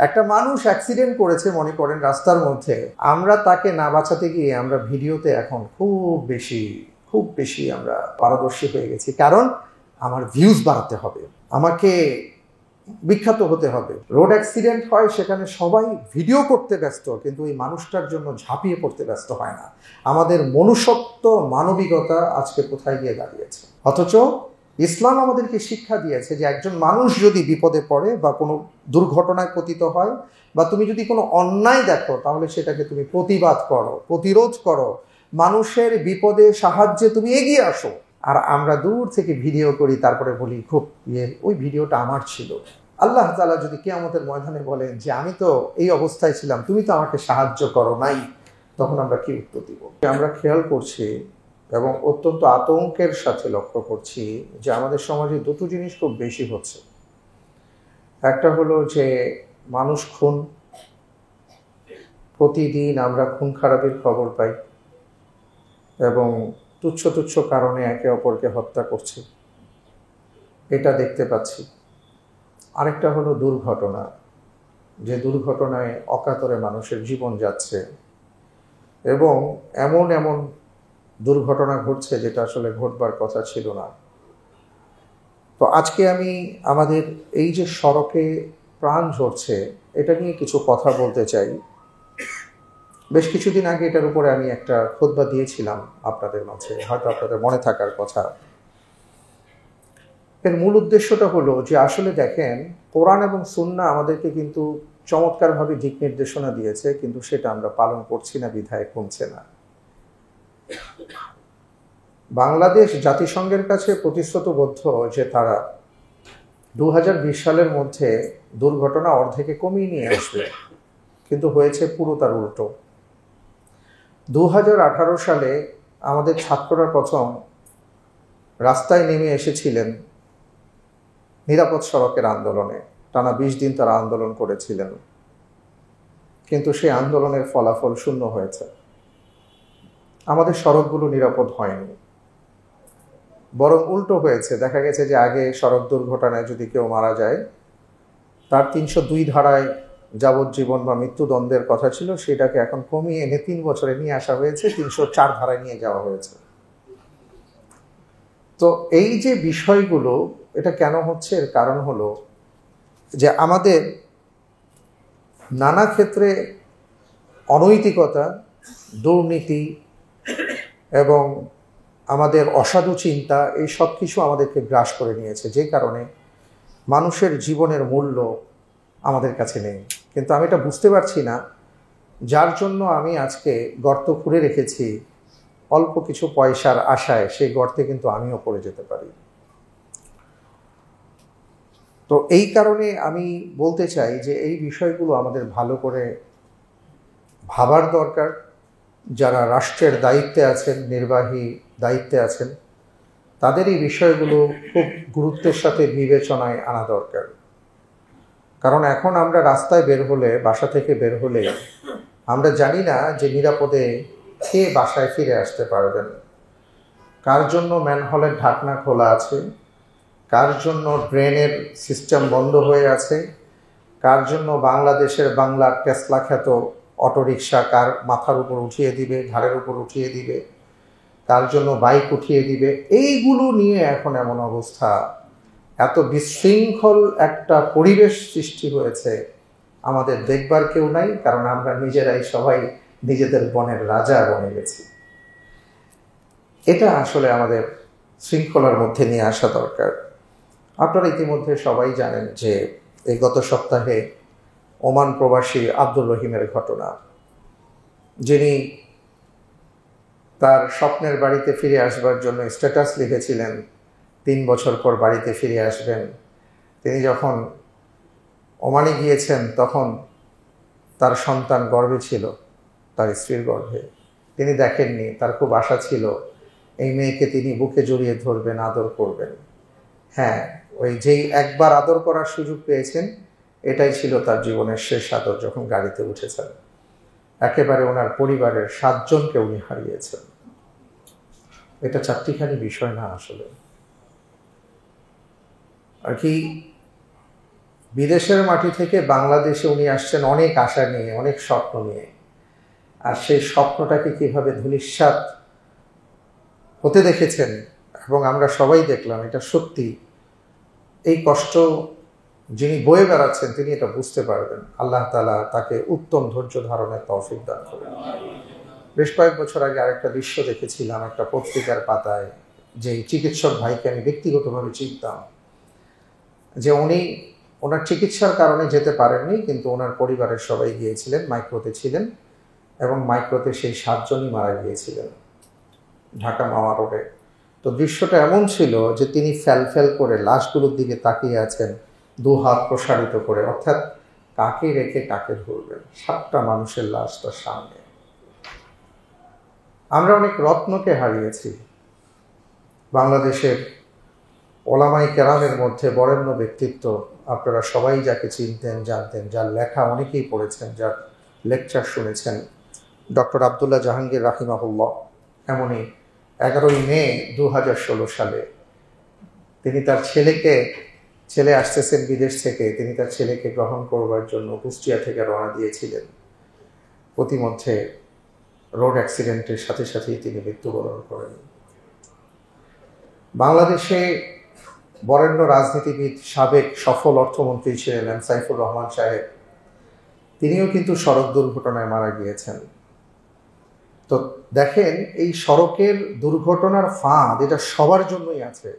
একটা মানুষ অ্যাক্সিডেন্ট করেছে মনে করেন রাস্তার মধ্যে, আমরা তাকে না বাঁচাতে গিয়ে আমরা ভিডিওতে এখন খুব বেশি আমরা পারদর্শী হয়ে গেছি, কারণ আমার ভিউজ বাড়াতে হবে, আমাকে বিখ্যাত হতে হবে। রোড অ্যাক্সিডেন্ট হয়, সেখানে সবাই ভিডিও করতে ব্যস্ত, কিন্তু ওই মানুষটার জন্য ঝাঁপিয়ে পড়তে ব্যস্ত হয় না। আমাদের মনুষ্যত্ব, মানবিকতা আজকে কোথায় গিয়ে দাঁড়িয়েছে? অথচ ইসলাম আমাদেরকে শিক্ষা দিয়েছে যে একজন মানুষ যদি বিপদে পড়ে বা কোনো দুর্ঘটনায় পতিত হয়, বা তুমি যদি কোনো অন্যায় দেখো, তাহলে সেটাকে তুমি প্রতিবাদ করো, প্রতিরোধ করো, মানুষের বিপদে সাহায্যে তুমি এগিয়ে আসো। আর আমরা দূর থেকে ভিডিও করি, তারপরে বলি খুব ওই ভিডিওটা আমার ছিল। আল্লাহ তাআলা যদি কিয়ামতের ময়দানে বলেন যে আমি তো এই অবস্থায় ছিলাম, তুমি তো আমাকে সাহায্য করো নাই, তখন আমরা কি উত্তর দিব? আমরা খেয়াল করছি এবং অত্যন্ত আতঙ্কের সাথে লক্ষ্য করছি যে আমাদের সমাজে দুটো জিনিস খুব বেশি হচ্ছে। একটা হলো যে মানুষ খুন, প্রতিদিন আমরা খুন খারাপের খবর পাই এবং তুচ্ছ তুচ্ছ কারণে একে অপরকে হত্যা করছে, এটা দেখতে পাচ্ছি। আরেকটা হলো দুর্ঘটনা, যে দুর্ঘটনায় অকাতরে মানুষের জীবন যাচ্ছে এবং এমন এমন দুর্ঘটনা ঘটছে যেটা আসলে ঘটবার কথা ছিল না। তো আজকে আমি আমাদের এই যে সড়কে প্রাণ ঝরছে, এটা নিয়ে কিছু কথা বলতে চাই। বেশ কিছুদিন আগে এটার উপরে আমি একটা খুতবা দিয়েছিলাম আপনাদের মাঝে, হয়তো আপনাদের মনে থাকার কথা। এর মূল উদ্দেশ্যটা হলো যে আসলে দেখেন, কোরআন এবং সুন্নাহ আমাদেরকে কিন্তু চমৎকারভাবে দিক নির্দেশনা দিয়েছে, কিন্তু সেটা আমরা পালন করছি না, বিধায় কমছে না। বাংলাদেশ জাতিসংঘের কাছে প্রতিশ্রুতিবদ্ধ যে তারা 2020 সালের মধ্যে দুর্ঘটনা অর্ধেকে কমিয়ে নিয়ে আসবে, কিন্তু হয়েছে পুরো তার উল্টো। 2018 সালে আমাদের ছাত্ররা প্রথম রাস্তায় নেমে এসেছিলেন নিরাপদ সড়কের আন্দোলনে। টানা 20 দিন তারা আন্দোলন করেছিলেন, কিন্তু সেই আন্দোলনের ফলাফল শূন্য হয়েছে। আমাদের সড়কগুলো নিরাপদ হয়নি, বরং উল্টো হয়েছে। দেখা গেছে যে আগে সড়ক দুর্ঘটনায় যদি কেউ মারা যায়, তার 302 ধারায় যাবজ্জীবন বা মৃত্যুদণ্ডের কথা ছিল, সেটাকে এখন কমিয়ে এনে 3 বছরে নিয়ে আসা হয়েছে, 304 ধারায় নিয়ে যাওয়া হয়েছে। তো এই যে বিষয়গুলো, এটা কেন হচ্ছে? এর কারণ হলো যে আমাদের নানা ক্ষেত্রে অনৈতিকতা, দুর্নীতি এবং আমাদের অসাধু চিন্তা, এই সব কিছু আমাদেরকে গ্রাস করে নিয়েছে, যে কারণে মানুষের জীবনের মূল্য আমাদের কাছে নেই। কিন্তু আমি এটা বুঝতে পারছি না, যার জন্য আমি আজকে গর্ত খুঁড়ে রেখেছি অল্প কিছু পয়সার আশায়, সেই গর্তে কিন্তু আমিও পড়ে যেতে পারি। তো এই কারণে আমি বলতে চাই যে এই বিষয়গুলো আমাদের ভালো করে ভাবার দরকার। যারা রাষ্ট্রের দায়িত্বে আছেন, নির্বাহী দায়িত্বে আছেন, তাদের এই বিষয়গুলো খুব গুরুত্বের সাথে বিবেচনায় আনা দরকার। কারণ এখন আমরা রাস্তায় বের হলে, বাসা থেকে বের হলে, আমরা জানি না যে নিরাপদে কে বাসায় ফিরে আসতে পারবেন, কার জন্য ম্যানহোলের ঢাকনা খোলা আছে, কার জন্য ড্রেনের সিস্টেম বন্ধ হয়ে আছে, কার জন্য বাংলাদেশের বাংলার টেসলা খ্যাত অটোরিকশা কার মাথার উপর উঠিয়ে দিবে, ঘাড়ের উপর উঠিয়ে দিবে, কার জন্য বাইক উঠিয়ে দিবে। এইগুলো নিয়ে এখন এমন অবস্থা, এত বিশৃঙ্খল একটা পরিবেশ সৃষ্টি হয়েছে, আমাদের দেখবার কেউ নাই, কারণ আমরা নিজেরাই সবাই নিজেদের বনের রাজা বনে গেছি। এটা আসলে আমাদের শৃঙ্খলার মধ্যে নিয়ে আসা দরকার। আপনারা ইতিমধ্যে সবাই জানেন যে এই গত সপ্তাহে ওমান প্রবাসী আব্দুর রহিমের ঘটনা, যিনি তার স্বপ্নের বাড়িতে ফিরে আসবার জন্য স্ট্যাটাস লিখেছিলেন 3 বছর পর বাড়িতে ফিরে আসবেন। তিনি যখন ওমানে গিয়েছেন, তখন তার সন্তান গর্ভে ছিল, তার স্ত্রীর গর্ভে। তিনি দেখেননি, তার খুব আশা ছিল এই মেয়েকে তিনি বুকে জড়িয়ে ধরবেন, আদর করবেন। হ্যাঁ, ওই যেই একবার আদর করার সুযোগ পেয়েছেন, এটাই ছিল তার জীবনের শেষ আদর, যখন গাড়িতে উঠেছেন। একেবারে ওনার পরিবারের 7 জনকে উনি হারিয়েছেন। এটা চারটিখানি বিষয় না আসলে। আর কি বিদেশের মাটি থেকে বাংলাদেশে উনি আসছেন অনেক আশা নিয়ে, অনেক স্বপ্ন নিয়ে। আর সেই স্বপ্নটাকে কীভাবে ধূলিসাৎ হতে দেখেছেন এবং আমরা সবাই দেখলাম, এটা সত্যি। এই কষ্ট যিনি বয়ে বেড়াচ্ছেন তিনি এটা বুঝতে পারবেন। আল্লাহ তাআলা তাকে উত্তম ধৈর্য ধারণের তৌফিক দান করেন। বেশ কয়েক বছর আগে আরেকটা দৃশ্য দেখেছিলাম একটা পত্রিকার পাতায়, যে চিকিৎসক ভাইকে আমি ব্যক্তিগতভাবে চিনতাম, যে উনি ওনার চিকিৎসার কারণে যেতে পারেননি, কিন্তু ওনার পরিবারের সবাই গিয়েছিলেন, মাইক্রোতে ছিলেন এবং মাইক্রোতে সেই 7 জনই মারা গিয়েছিলেন ঢাকা মাওয়া রোডে। তো দৃশ্যটা এমন ছিল যে তিনি ফ্যাল করে লাশগুলোর দিকে তাকিয়ে আছেন, 2 হাত প্রসারিত করে, অর্থাৎ কাকে রেখে কাকে ধরবেন। 7টা মানুষের লাশ তার সামনে। আমরা অনেক রত্নকে হারিয়েছি। বাংলাদেশের ওলামাই কেরামের মধ্যে বরেণ্য ব্যক্তিত্ব, আপনারা সবাই যাকে চিনতেন, জানতেন, যার লেখা অনেকেই পড়েছেন, যার লেকচার শুনেছেন, ডক্টর আবদুল্লাহ জাহাঙ্গীর রাহিমাহুল্লাহ। এমনই 11ই মে 2016 সালে তিনি তার ছেলে আসতেছেন বিদেশ থেকে, তিনি তার ছেলেকে গ্রহণ করবার জন্য কুষ্টিয়া থেকে রওনা দিয়েছিলেন। প্রতিমধ্যে রোড অ্যাক্সিডেন্টের সাথে সাথেই তিনি মৃত্যুবরণ করেন। বাংলাদেশে বরেণ্য রাজনীতিবিদ, সাবেক সফল অর্থমন্ত্রী ছিলেন সাইফুর রহমান সাহেব, তিনিও কিন্তু সড়ক দুর্ঘটনায় মারা গিয়েছেন। তো দেখেন, এই সড়কের দুর্ঘটনার ফাঁদ এটা সবার জন্যই আছে।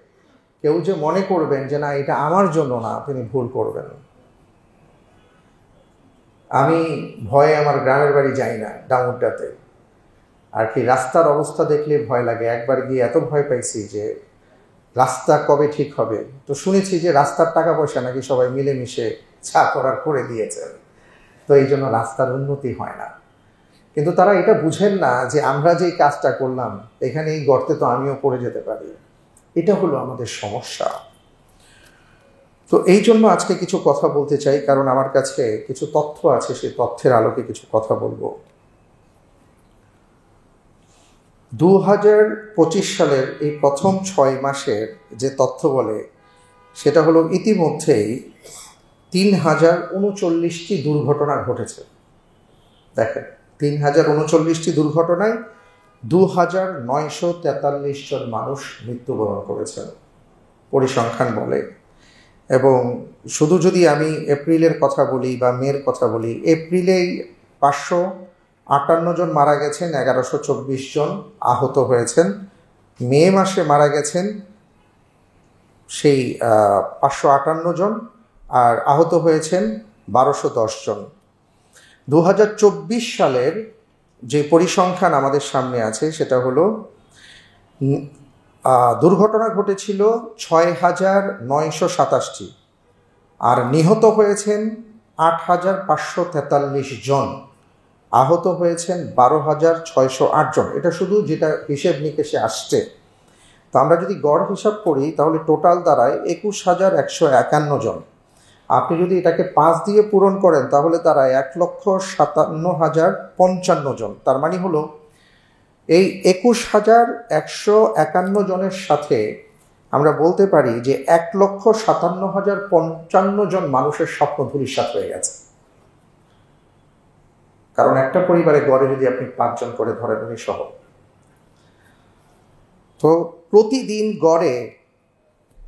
কেউ যে মনে করবেন যে না এটা আমার জন্য না, তিনি ভুল করবেন। আমি ভয়ে আমার গ্রামের বাড়ি যাই না, ডামুড্ডাতে। আর কি রাস্তার অবস্থা দেখলে ভয় লাগে। একবার গিয়ে এত ভয় পাইছি যে রাস্তা কবে ঠিক হবে। তো শুনেছি যে রাস্তার টাকা পয়সা নাকি সবাই মিলেমিশে যা করার করে দিয়েছেন, তো এই জন্য রাস্তার উন্নতি হয় না। কিন্তু তারা এটা বুঝেন না যে আমরা যেই কাজটা করলাম, এখানে এই গর্তে তো আমিও পড়ে যেতে পারি। এটা হলো আমাদের সমস্যা। তো এই জন্য আজকে কিছু কথা বলতে চাই, কারণ আমার কাছে কিছু তথ্য আছে, সেই তথ্যের আলোকে কিছু কথা বলবো। 2025 সালের এই প্রথম 6 মাসের যে তথ্য বলে, সেটা হলো ইতিমধ্যেই 3039টি দুর্ঘটনা ঘটেছে। দেখেন, 3039টি দুর্ঘটনায় 2943 জন মানুষ মৃত্যুবরণ করেছেন, পরিসংখ্যান বলে। এবং শুধু যদি আমি এপ্রিলের কথা বলি বা মের কথা বলি, এপ্রিলেই 558 জন মারা গেছেন, 1124 জন আহত হয়েছেন। মে মাসে মারা গেছেন সেই 558 জন, আর আহত হয়েছেন 1210 জন। 2024 সালের যে পরিসংখ্যান আমাদের সামনে আছে, সেটা হলো দুর্ঘটনা ঘটেছিল 6927টি, আর নিহত হয়েছেন 8543 জন, আহত হয়েছেন 12608 জন। এটা শুধু যেটা হিসেব নিকেশে আসছে। তো আমরা যদি গড় হিসাব করি তাহলে টোটাল দাঁড়ায় 21151 জন। আপনি যদি এটাকে 5 দিয়ে পূরণ করেন তাহলে দাঁড়ায় 1,57,055 জন। তার মানে হলো এই 21,151 জনের সাথে আমরা বলতে পারি যে 1,57,055 জন মানুষের স্বপ্ন ধূলিসাৎ হয়ে গেছে। কারণ একটা পরিবারে গড়ে যদি আপনি 5 জন করে ধরেন, উনি সহ, তো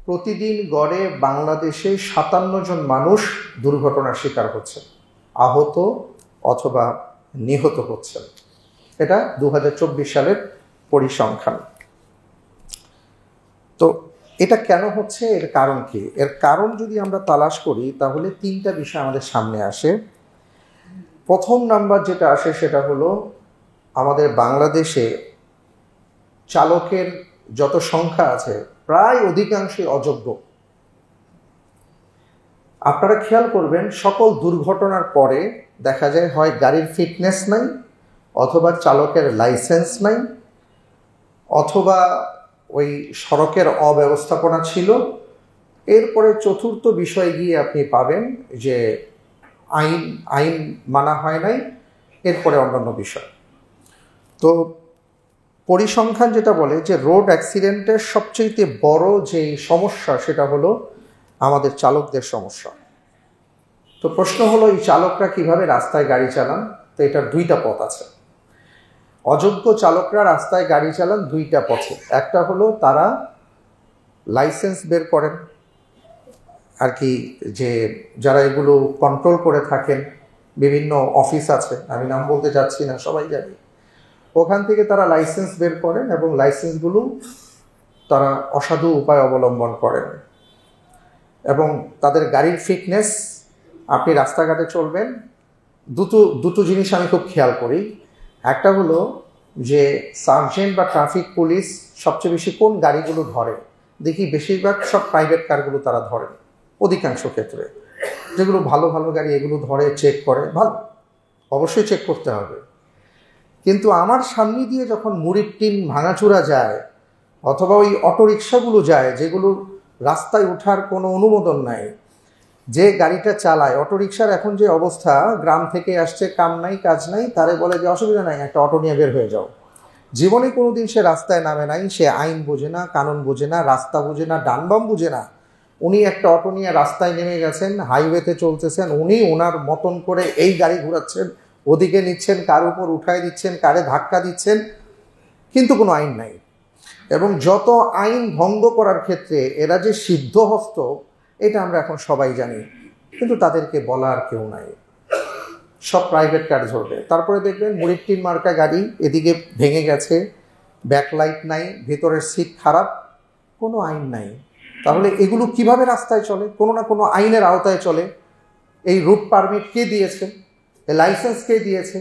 প্রতিদিন গড়ে বাংলাদেশে 57 জন মানুষ দুর্ঘটনার শিকার হচ্ছে, আহত অথবা নিহত হচ্ছেন। এটা 2024 সালের পরিসংখ্যান। তো এটা কেন হচ্ছে, এর কারণ কি? এর কারণ যদি আমরা তালাশ করি তাহলে 3টা বিষয় আমাদের সামনে আসে। প্রথম নাম্বার যেটা আসে সেটা হলো আমাদের বাংলাদেশে চালকের যত সংখ্যা আছে প্রায় অধিকাংশই অযোগ্য। আপনারা খেয়াল করবেন, সকল দুর্ঘটনার পরে দেখা যায় হয় গাড়ির ফিটনেস নাই, অথবা চালকের লাইসেন্স নাই, অথবা ওই সড়কের অব্যবস্থাপনা ছিল। এরপরে চতুর্থ বিষয় গিয়ে আপনি পাবেন যে আইন মানা হয় নাই, এরপরে অন্যান্য বিষয়। তো পরিসংখ্যান যেটা বলে যে রোড অ্যাক্সিডেন্টের সবচেয়ে বড় যে সমস্যা সেটা হলো আমাদের চালকদের সমস্যা। তো প্রশ্ন হলো, এই চালকরা কিভাবে রাস্তায় গাড়ি চালান? তো এটার দুইটা পথ আছে। অযোগ্য চালকরা রাস্তায় গাড়ি চালান দুইটা পথে। একটা হলো তারা লাইসেন্স বের করেন আর কি, যে যারা এগুলো কন্ট্রোল করে থাকেন, বিভিন্ন অফিস আছে, আমি নাম বলতে যাচ্ছি না, সবাই জানি, ওখান থেকে তারা লাইসেন্স বের করেন এবং লাইসেন্সগুলো তারা অসাধু উপায় অবলম্বন করেন। এবং তাদের গাড়ির ফিটনেস, আপনি রাস্তাঘাটে চলবেন, দুটো জিনিস আমি খুব খেয়াল করি। একটা হলো যে সার্জেন্ট বা ট্রাফিক পুলিশ সবচেয়ে বেশি কোন গাড়িগুলো ধরে, দেখি বেশিরভাগ সব প্রাইভেট কারগুলো তারা ধরেন, অধিকাংশ ক্ষেত্রে যেগুলো ভালো ভালো গাড়ি এগুলো ধরে, চেক করে, ভালো, অবশ্যই চেক করতে হবে। কিন্তু আমার সামনে দিয়ে যখন মুড়ির টিন ভাঙাচুরা যায়, অথবা ওই অটোরিকশাগুলো যায় যেগুলো রাস্তায় ওঠার কোনো অনুমোদন নাই, যে গাড়িটা চালায়, অটোরিকশার এখন যে অবস্থা, গ্রাম থেকে আসছে, কাম নাই কাজ নাই, তারে বলে যে অসুবিধা নাই, একটা অটো নিয়ে বের হয়ে যাও। জীবনে কোনোদিন সে রাস্তায় নামে নাই, সে আইন বোঝে না, কানুন বোঝে না, রাস্তা বোঝে না, ডানবাম বোঝে না। উনি একটা অটো নিয়ে রাস্তায় নেমে গেছেন, হাইওয়েতে চলতেছেন, উনি ওনার মতন করে এই গাড়ি ঘোরাচ্ছেন, ওদিকে নিচ্ছেন, কার উপর উঠায় দিচ্ছেন, কারে ধাক্কা দিচ্ছেন, কিন্তু কোনো আইন নাই। এবং যত আইন ভঙ্গ করার ক্ষেত্রে এরা যে সিদ্ধহস্ত, এটা আমরা এখন সবাই জানি, কিন্তু তাদেরকে বলার কেউ নাই, সব প্রাইভেট কার ধরবে। তারপরে দেখবেন মুড়ির টিন মার্কা গাড়ি, এদিকে ভেঙে গেছে, ব্যাকলাইট নাই, ভেতরের সিট খারাপ, কোনো আইন নাই। তাহলে এগুলো কিভাবে রাস্তায় চলে? কোনো না কোনো আইনের আওতায় চলে। এই রুট পারমিট কে দিয়েছে? এই লাইসেন্স কে দিয়েছে?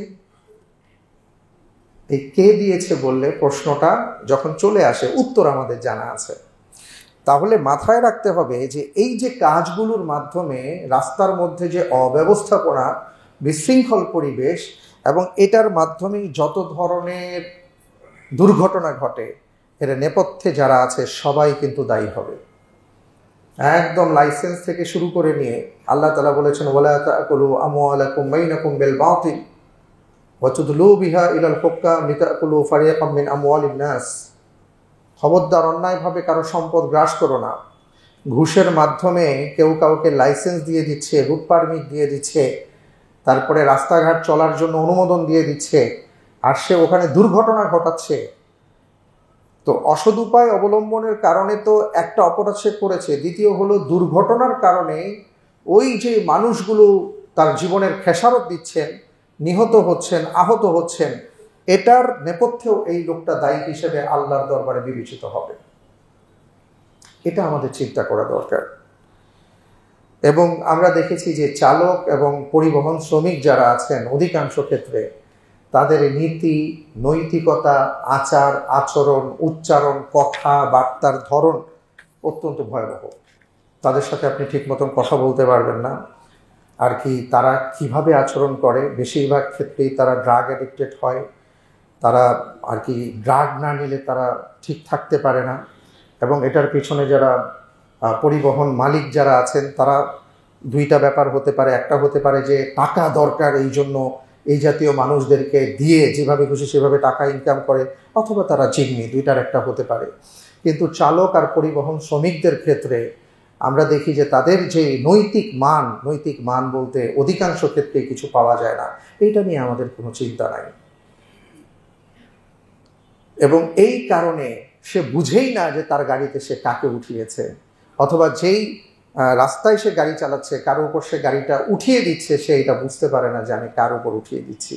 এই কে দিয়েছে বললে প্রশ্নটা যখন চলে আসে, উত্তর আমাদের জানা আছে। তাহলে মাথায় রাখতে হবে যে এই যে কাজগুলোর মাধ্যমে রাস্তার মধ্যে যে অব্যবস্থাপনা, বিশৃঙ্খল পরিবেশ, এবং এটার মাধ্যমেই যত ধরনের দুর্ঘটনা ঘটে, এর নেপথ্যে যারা আছে সবাই কিন্তু দায়ী হবে। একদম লাইসেন্স থেকে শুরু করে নিয়ে আল্লাহ তাআলা বলেছেন, ওয়ালা তাকুলু আমওয়ালাকুম বাইনাকুম বিল বাতিল ওয়া তুদলু বিহা ইলাল হুক্কাম লিতাকুলু ফারিকাম মিন আমওয়ালিন নাস। খবরদার, অন্যায়ভাবে কারো সম্পদ গ্রাস করো না। ঘুষের মাধ্যমে কেউ কাউকে লাইসেন্স দিয়ে দিচ্ছে, রুট পারমিট দিয়ে দিচ্ছে, তারপরে রাস্তাঘাট চলার জন্য অনুমোদন দিয়ে দিচ্ছে, আর সে ওখানে দুর্ঘটনা ঘটাচ্ছে। তো অসৎ উপায় অবলম্বনের কারণে তো একটা অপরাধ সে করেছে, দ্বিতীয় হলো দুর্ঘটনার কারণে ওই যে মানুষগুলো তার জীবনের খেসারত দিচ্ছেন, নিহত হচ্ছেন, আহত হচ্ছেন, এটার নেপথ্যেও এই লোকটা দায়ী হিসেবে আল্লাহর দরবারে বিবেচিত হবে। এটা আমাদের চিন্তা করা দরকার। এবং আমরা দেখেছি যে চালক এবং পরিবহন শ্রমিক যারা আছেন, অধিকাংশ ক্ষেত্রে তাদের নীতি, নৈতিকতা, আচার আচরণ, উচ্চারণ, কথা বার্তার ধরন অত্যন্ত ভয়াবহ। তাদের সাথে আপনি ঠিক মতন কথা বলতে পারবেন না। আর কি তারা কিভাবে আচরণ করে, বেশিরভাগ ক্ষেত্রেই তারা ড্রাগ অ্যাডিক্টেড হয়। তারা আর কি ড্রাগ না নিলে তারা ঠিক থাকতে পারে না। এবং এটার পিছনে যারা পরিবহন মালিক যারা আছেন, তারা দুইটা ব্যাপার হতে পারে। একটা হতে পারে যে টাকা দরকার, এই জন্য এই জাতীয় মানুষদেরকে দিয়ে যেভাবে খুশি সেভাবে টাকা ইনকাম করে, অথবা তারা জিম্মি, দুইটার একটা হতে পারে। কিন্তু চালক আর পরিবহন শ্রমিকদের ক্ষেত্রে আমরা দেখি যে তাদের যে নৈতিক মান বলতে অধিকাংশ ক্ষেত্রে কিছু পাওয়া যায় না। এইটা নিয়ে আমাদের কোনো চিন্তা নাই। এবং এই কারণে সে বুঝেই না যে তার গাড়িতে সে কাকে উঠিয়েছে, অথবা যেই রাস্তায় সে গাড়ি চালাচ্ছে কারোর উপর সে গাড়িটা উঠিয়ে দিচ্ছে, সে এটা বুঝতে পারে না যে আমি কার উপর উঠিয়ে দিচ্ছি।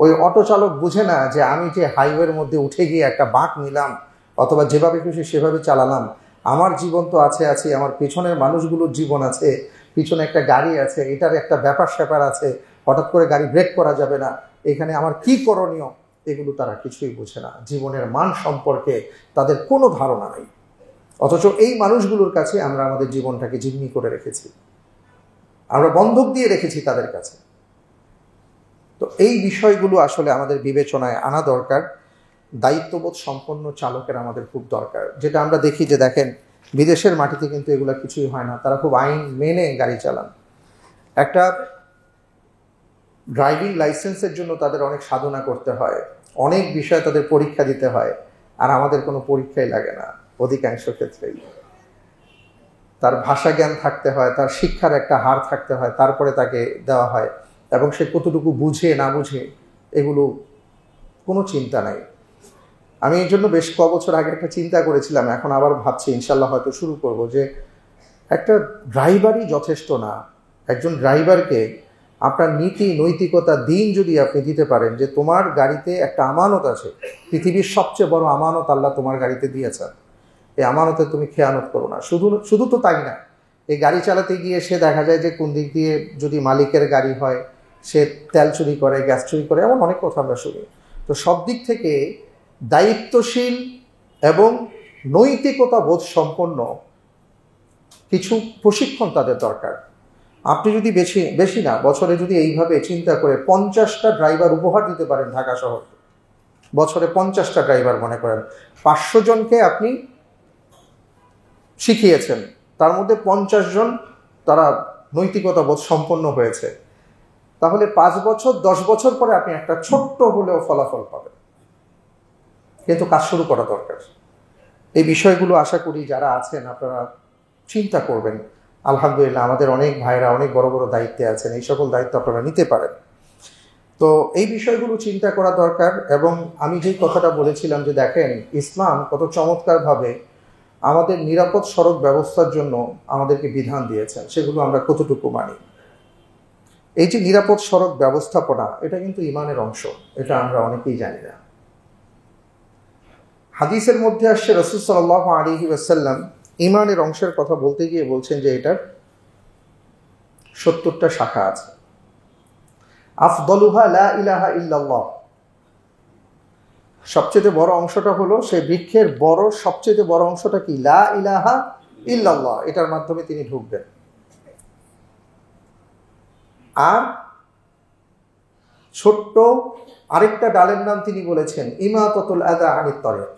ওই অটো চালক বুঝে না যে আমি যে হাইওয়ের মধ্যে উঠে গিয়ে একটা বাঁক নিলাম, অথবা যেভাবে খুশি সেভাবে চালালাম, আমার জীবন তো আছে, আমার পিছনের মানুষগুলোর জীবন আছে, পিছনে একটা গাড়ি আছে, এটার একটা ব্যাপার স্যাপার আছে, হঠাৎ করে গাড়ি ব্রেক করা যাবে না, এখানে আমার কি করণীয়, এগুলো তারা কিছুই বোঝে না। জীবনের মান সম্পর্কে তাদের কোনো ধারণা নেই। অথচ এই মানুষগুলোর কাছে আমরা আমাদের জীবনটাকে জিম্মি করে রেখেছি, আমরা বন্ধক দিয়ে রেখেছি তাদের কাছে। তো এই বিষয়গুলো আসলে আমাদের বিবেচনায় আনা দরকার। দায়িত্ববোধ সম্পন্ন চালকের আমাদের খুব দরকার। যেটা আমরা দেখি যে দেখেন, বিদেশের মাটিতে কিন্তু এগুলো কিছুই হয় না, তারা খুব আইন মেনে গাড়ি চালান। একটা ড্রাইভিং লাইসেন্সের জন্য তাদের অনেক সাধনা করতে হয়, অনেক বিষয় তাদের পরীক্ষা দিতে হয়, আর আমাদের কোনো পরীক্ষাই লাগে না অধিকাংশ ক্ষেত্রেই। তার ভাষা জ্ঞান থাকতে হয়, তার শিক্ষার একটা হার থাকতে হয়, তারপরে তাকে দেওয়া হয়। এবং সে কতটুকু বুঝে না বুঝে এগুলো কোনো চিন্তা নাই। আমি এই জন্য বেশ বছর আগে একটা চিন্তা করেছিলাম, এখন আবার ভাবছি ইনশাল্লাহ হয়তো শুরু করব, যে একটা ড্রাইভারই যথেষ্ট না। একজন ড্রাইভারকে আপনার নীতি নৈতিকতা দিন যদি আপনি দিতে পারেন, যে তোমার গাড়িতে একটা আমানত আছে, পৃথিবীর সবচেয়ে বড় আমানত আল্লাহ তোমার গাড়িতে দিয়েছেন, এই আমানতে তুমি খেয়ানত করো না। শুধু তো তাই না, এই গাড়ি চালাতে গিয়ে সে দেখা যায় যে কোন দিক দিয়ে যদি মালিকের গাড়ি হয় সে তেল চুরি করে, গ্যাস চুরি করে, এমন অনেক কথা আমরা শুনি। তো সব দিক থেকে দায়িত্বশীল এবং নৈতিকতা বোধ সম্পন্ন কিছু প্রশিক্ষণ তাদের দরকার। আপনি যদি বেশি না, বছরে যদি এইভাবে চিন্তা করে 50টা ড্রাইভার উপহার দিতে পারেন ঢাকা শহরকে, বছরে 50টা ড্রাইভার মনে করেন 500 জনকে আপনি শিখিয়েছেন, তার মধ্যে 50 জন তারা নৈতিকতা বোধ সম্পন্ন হয়েছে, তাহলে 5 বছর 10 বছর পরে আপনি একটা ছোট্ট হলেও ফলাফল পাবেন। কিন্তু কাজ শুরু করা দরকার। এই বিষয়গুলো আশা করি যারা আছেন আপনারা চিন্তা করবেন। আলহামদুলিল্লাহ আমাদের অনেক ভাইরা অনেক বড় বড় দায়িত্বে আছেন, এই সকল দায়িত্ব আপনারা নিতে পারেন। তো এই বিষয়গুলো চিন্তা করা দরকার। এবং আমি যেই কথাটা বলেছিলাম যে দেখেন ইসলাম কত চমৎকারভাবে আমাদের নিরাপদ সড়ক ব্যবস্থার জন্য আমাদেরকে বিধান দিয়েছেন, সেগুলো আমরা কতটুকু মানি। এই যে নিরাপদ সড়ক ব্যবস্থাপনা, এটা কিন্তু ঈমানের অংশ, এটা আমরা অনেকেই জানি না। হাদিসের মধ্যে আসছে রাসূল সাল্লাল্লাহু আলাইহি ওয়াসাল্লাম ঈমানের অংশের কথা বলতে গিয়ে বলছেন যে এটার 70টা শাখা আছে। আফদলুহা লা ইলাহা ইল্লাল্লাহ, সবচেয়ে বড় অংশটা হলো সেই বৃক্ষের সবচেয়ে বড় অংশটা কি? লা ইলাহা ইল্লাল্লাহ, এটার মাধ্যমে তিনি ঢুকবেন। আর ছোট্ট আরেকটা ডালের নাম তিনি বলেছেন ইমাতাতুল আযা আনিত তারিক,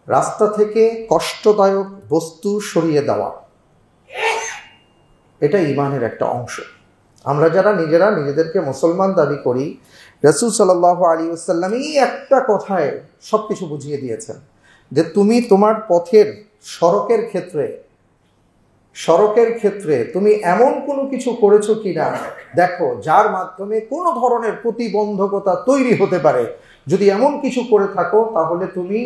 রাস্তা থেকে কষ্টদায়ক বস্তু সরিয়ে দেওয়া, এটা ঈমানের একটা অংশ। আমরা যারা নিজেদেরকে মুসলমান দাবি করি, রাসূল সাল্লাল্লাহু আলাইহি ওয়াসাল্লাম এই একটা কথায় সবকিছু বুঝিয়ে দিয়েছেন, যে তুমি তোমার পথের সড়কের ক্ষেত্রে তুমি এমন কোনো কিছু করেছো কিনা দেখো, যার মাধ্যমে কোনো ধরনের প্রতিবন্ধকতা তৈরি হতে পারে। যদি এমন কিছু করে থাকো তাহলে তুমি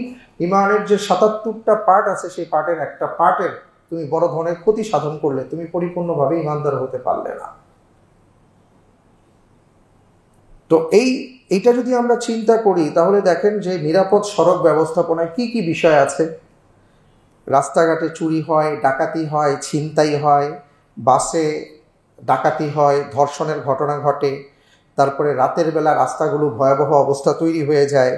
ঈমানের যে 77টা পার্ট আছে সেই পার্টের একটা পার্টের তুমি বড় ধরনের ক্ষতি সাধন করলে, তুমি পরিপূর্ণভাবে ঈমানদার হতে পারলে না। তো এইটা যদি আমরা চিন্তা করি তাহলে দেখেন যে নিরাপদ সড়ক ব্যবস্থাপনায় কি কি বিষয় আছে। রাস্তাঘাটে চুরি হয়, ডাকাতি হয়, ছিনতাই হয়, বাসে ডাকাতি হয়, ধর্ষণের ঘটনা ঘটে, তারপরে রাতের বেলা রাস্তাগুলো ভয়াবহ অবস্থা তৈরি হয়ে যায়,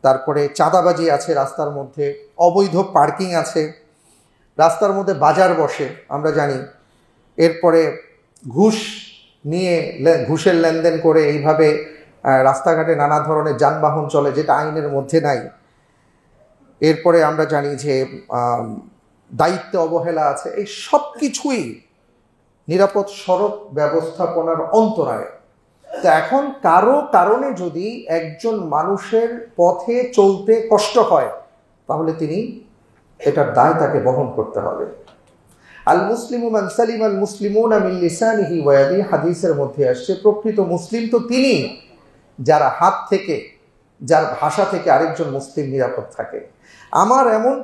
তারপরে চাঁদাবাজি আছে রাস্তার মধ্যে, অবৈধ পার্কিং আছে, রাস্তার মধ্যে বাজার বসে আমরা জানি, এরপরে ঘুষের লেনদেন করে এইভাবে রাস্তাঘাটে নানা ধরনের যানবাহন চলে যেটা আইনের মধ্যে নাই। এরপরে আমরা জানি যে দায়িত্বে অবহেলা আছে। এই সব কিছুই নিরাপদ সড়ক ব্যবস্থাপনার অন্তরায়। তো এখন কারো কারণে যদি একজন মানুষের পথে চলতে কষ্ট হয় তাহলে এটার দায় তাকে বহন করতে হবে। আল মুসলিমু মান সালিমা আল মুসলিমুনা মিন লিসানিহি ওয়া ইয়াদিহি, হাদিসের মধ্যে আসছে প্রকৃত মুসলিম তো তিনি যার ভাষা থেকে আরেকজন মুসলিম নিরাপদ থাকে। আমার এমন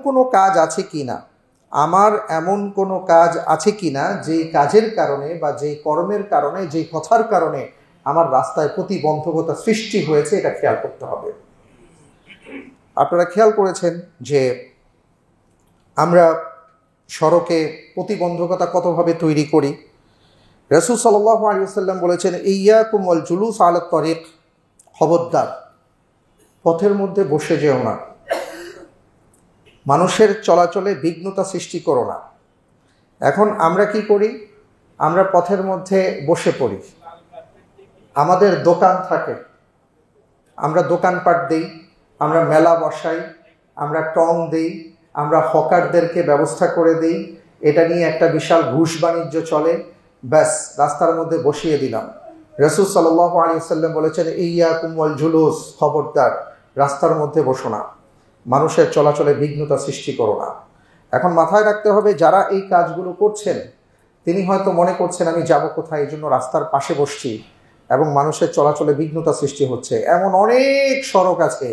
কোনো কাজ আছে কিনা যেই কাজের কারণে বা যেই কর্মের কারণে, যেই কথার কারণে আমার রাস্তায় প্রতিবন্ধকতা সৃষ্টি হয়েছে, এটা খেয়াল করতে হবে। আপনারা খেয়াল করেছেন যে আমরা সড়কে প্রতিবন্ধকতা কতভাবে তৈরি করি। রাসূল সাল্লাল্লাহু আলাইহি ওয়াসাল্লাম বলেছেন ইয়াকুম ওয়াল জুলুস আলা তারিক, খবরদার পথের মধ্যে বসে যেও না, মানুষের চলাচলে বিঘ্নতা সৃষ্টি করো না। এখন আমরা কি করি? আমরা পথের মধ্যে বসে পড়ি, আমাদের দোকান থাকে, আমরা দোকানপাট দেই, আমরা মেলা বসাই, আমরা টং দেই, আমরা হকারদেরকে ব্যবস্থা করে দিই, এটা নিয়ে একটা বিশাল ঘুষ বাণিজ্য চলে, ব্যাস রাস্তার মধ্যে বসিয়ে দিলাম। রাসূল সাল্লাল্লাহু আলাইহি ওয়াসাল্লাম বলেছেন ইয়াকুম ওয়াল জুলুস, খবরদার রাস্তার মধ্যে বসো না, মানুষের চলাচলে বিঘ্নতা সৃষ্টি করো না। এখন মাথায় রাখতে হবে, যারা এই কাজগুলো করছেন তিনি হয়তো মনে করছেন আমি যাব কোথায়, এই জন্য রাস্তার পাশে বসছি এবং মানুষের চলাচলে বিঘ্নতা সৃষ্টি হচ্ছে। এমন অনেক সড়ক আছে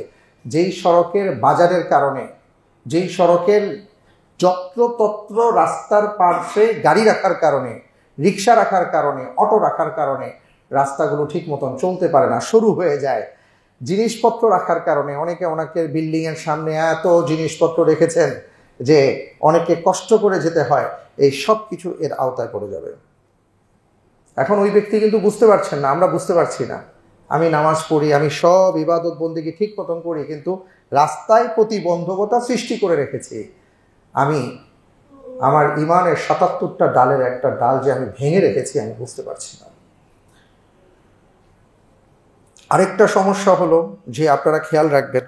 যেই সড়কের বাজারের কারণে, যেই সড়কের যত্রতত্র রাস্তার পাশে গাড়ি রাখার কারণে, রিক্সা রাখার কারণে, অটো রাখার কারণে রাস্তাগুলো ঠিক মতন চলতে পারে না, শুরু হয়ে যায়। জিনিসপত্র রাখার কারণে অনেকে অনেকের বিল্ডিংয়ের সামনে এত জিনিসপত্র রেখেছেন যে অনেকে কষ্ট করে যেতে হয়। এই সব কিছু এর আওতায় পড়ে যাবে। এখন ওই ব্যক্তি কিন্তু বুঝতে পারছেন না, আমরা বুঝতে পারছি না। আমি নামাজ পড়ি, আমি সব ইবাদত বন্দেগী ঠিক মতন করি, কিন্তু রাস্তায় প্রতিবন্ধকতা সৃষ্টি করে রেখেছি। আমি আমার ইমানের ৭৭টা ডালের একটা ডাল যে আমি ভেঙে রেখেছি, আমি বুঝতে পারছি না। আরেকটা সমস্যা হলো যে আপনারা খেয়াল রাখবেন,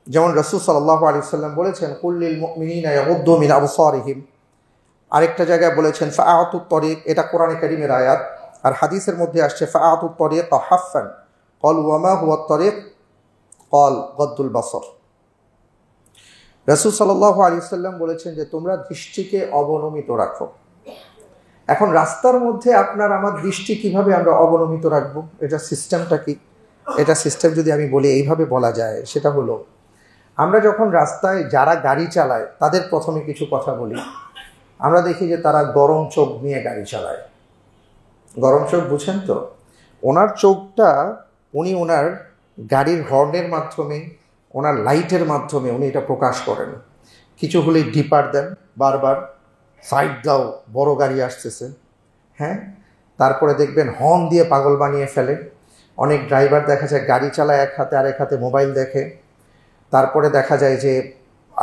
যেমন রাসূল সাল্লাল্লাহু আলাইহি ওয়াসাল্লাম বলেছেন কুল্লিল মুমিনিনা ইয়াগুদ্দু মিন আবসারিহিম, আরেকটা জায়গায় বলেছেন ফাআতুত তরিক, এটা কোরআনে কারীমের আয়াত। আর হাদিসের মধ্যে আসছে ফাআতুত তরিক হাফান, ক্বাল ওয়া মা হুয়া তরিক, ক্বাল গদ্দুল বাসর। রাসূল সাল্লাল্লাহু আলাইহি ওয়াসাল্লাম বলেছেন যে তোমরা দৃষ্টিকে অবনমিত রাখো। এখন রাস্তার মধ্যে আপনার আমার দৃষ্টি কিভাবে আমরা অবনমিত রাখবো, এটা সিস্টেমটা কি? এটা সিস্টেম যদি আমি বলি এইভাবে বলা যায়, সেটা হলো আমরা যখন রাস্তায় যারা গাড়ি চালায় তাদের প্রথমে কিছু কথা বলি। আমরা দেখি যে তারা গরম চোখ নিয়ে গাড়ি চালায়। গরম চোখ বুঝেন তো? ওনার চোখটা উনি ওনার গাড়ির হর্নের মাধ্যমে, ওনার লাইটের মাধ্যমে উনি এটা প্রকাশ করেন। কিছু হলেই ডিপার দেন, বারবার সাইড দাও, বড় গাড়ি আসতেছে, হ্যাঁ। তারপরে দেখবেন হর্ন দিয়ে পাগল বানিয়ে ফেলে। অনেক ড্রাইভার দেখা যায় গাড়ি চালায় এক হাতে, আরেক হাতে মোবাইল দেখে। তারপরে দেখা যায় যে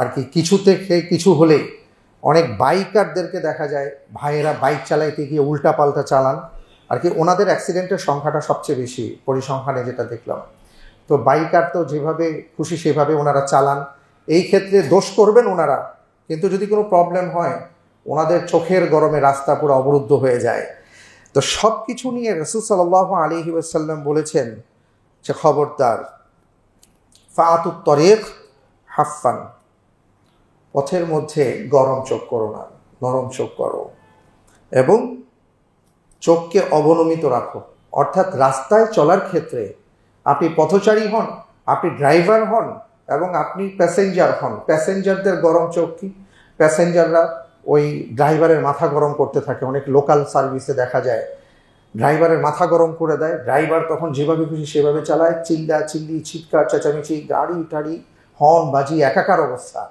আর কি কিছু থেকে কিছু হলেই অনেক বাইকারদেরকে দেখা যায় ভাইয়েরা বাইক চালাইতে গিয়ে উল্টা পাল্টা চালান। আর কি ওনাদের অ্যাক্সিডেন্টের সংখ্যাটা সবচেয়ে বেশি পরিসংখ্যানে যেটা দেখলাম। তো বাইকার তো যেভাবে খুশি সেভাবে ওনারা চালান, এই ক্ষেত্রে দোষ করবেন ওনারা, কিন্তু যদি কোনো প্রবলেম হয় ওনাদের চোখের গরমে রাস্তা পুরো অবরুদ্ধ হয়ে যায়। তো সব কিছু নিয়ে রাসূল সাল্লাল্লাহু আলাইহি ওয়াসাল্লাম বলেছেন যে খবরদার, ফাআতুত তরিক হাফান, পথের মধ্যে গরম চোখ করো না, নরম চোখ করো এবং চোখকে অবনমিত রাখো। অর্থাৎ রাস্তায় চলার ক্ষেত্রে আপনি পথচারী হন, আপনি ড্রাইভার হন এবং আপনি প্যাসেঞ্জার হন। প্যাসেঞ্জারদের গরম চোখ কি? প্যাসেঞ্জাররা ওই ড্রাইভারের মাথা গরম করতে থাকে। অনেক লোকাল সার্ভিসে দেখা যায় ড্রাইভারের মাথা গরম করে দেয়, ড্রাইভার তখন যেভাবে খুশি সেভাবে চালায়, চিল্লা চিল্লি, চিৎকার চেঁচামেচি, গাড়ি টাড়ি হর্ন বাজি, একাকার অবস্থা।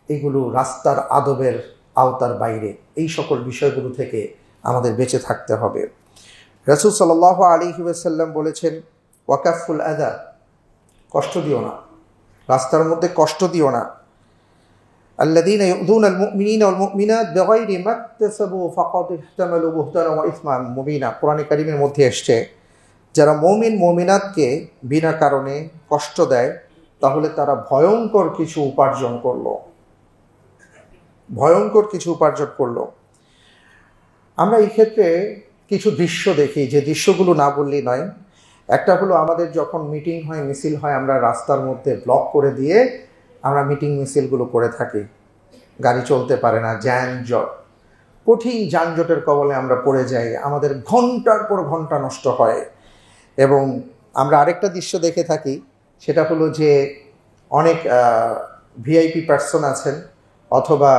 এগুলো রাস্তার আদবের আওতার বাইরে। এই সকল বিষয়গুলো থেকে আমাদের বেঁচে থাকতে হবে। রাসূল সাল্লাল্লাহু আলাইহি ওয়াসাল্লাম বলেছেন ওয়াকাফুল আযা, কষ্ট দিও না, রাস্তার মধ্যে কষ্ট দিও না। আল্লাযীনা ইউযুনাল মুমিনিনা ওয়াল মুমিনাত বিগাইরি মাকতাসাবু ফাকাদ ইহতামালু বুহতানা ওয়া ইসমান মুবিনা, কোরআনে কারীমের মধ্যে এসেছে যারা মুমিন মুমিনাতকে বিনা কারণে কষ্ট দেয় তাহলে তারা ভয়ঙ্কর কিছু উপার্জন করলো, ভয়ঙ্কর কিছু উপার্জন করলো। আমরা এই ক্ষেত্রে কিছু দৃশ্য দেখি, যে দৃশ্যগুলো না বললেই নয়। একটা হলো আমাদের যখন মিটিং হয়, মিছিল হয়, আমরা রাস্তার মধ্যে ব্লক করে দিয়ে আমরা মিটিং মিছিলগুলো করে থাকি। গাড়ি চলতে পারে না, যানজট, কঠিন যানজটের কবলে আমরা পড়ে যাই, আমাদের ঘন্টার পর ঘন্টা নষ্ট হয়। এবং আমরা আরেকটা দৃশ্য দেখে থাকি, সেটা হলো যে অনেক ভিআইপি পার্সন আছেন অথবা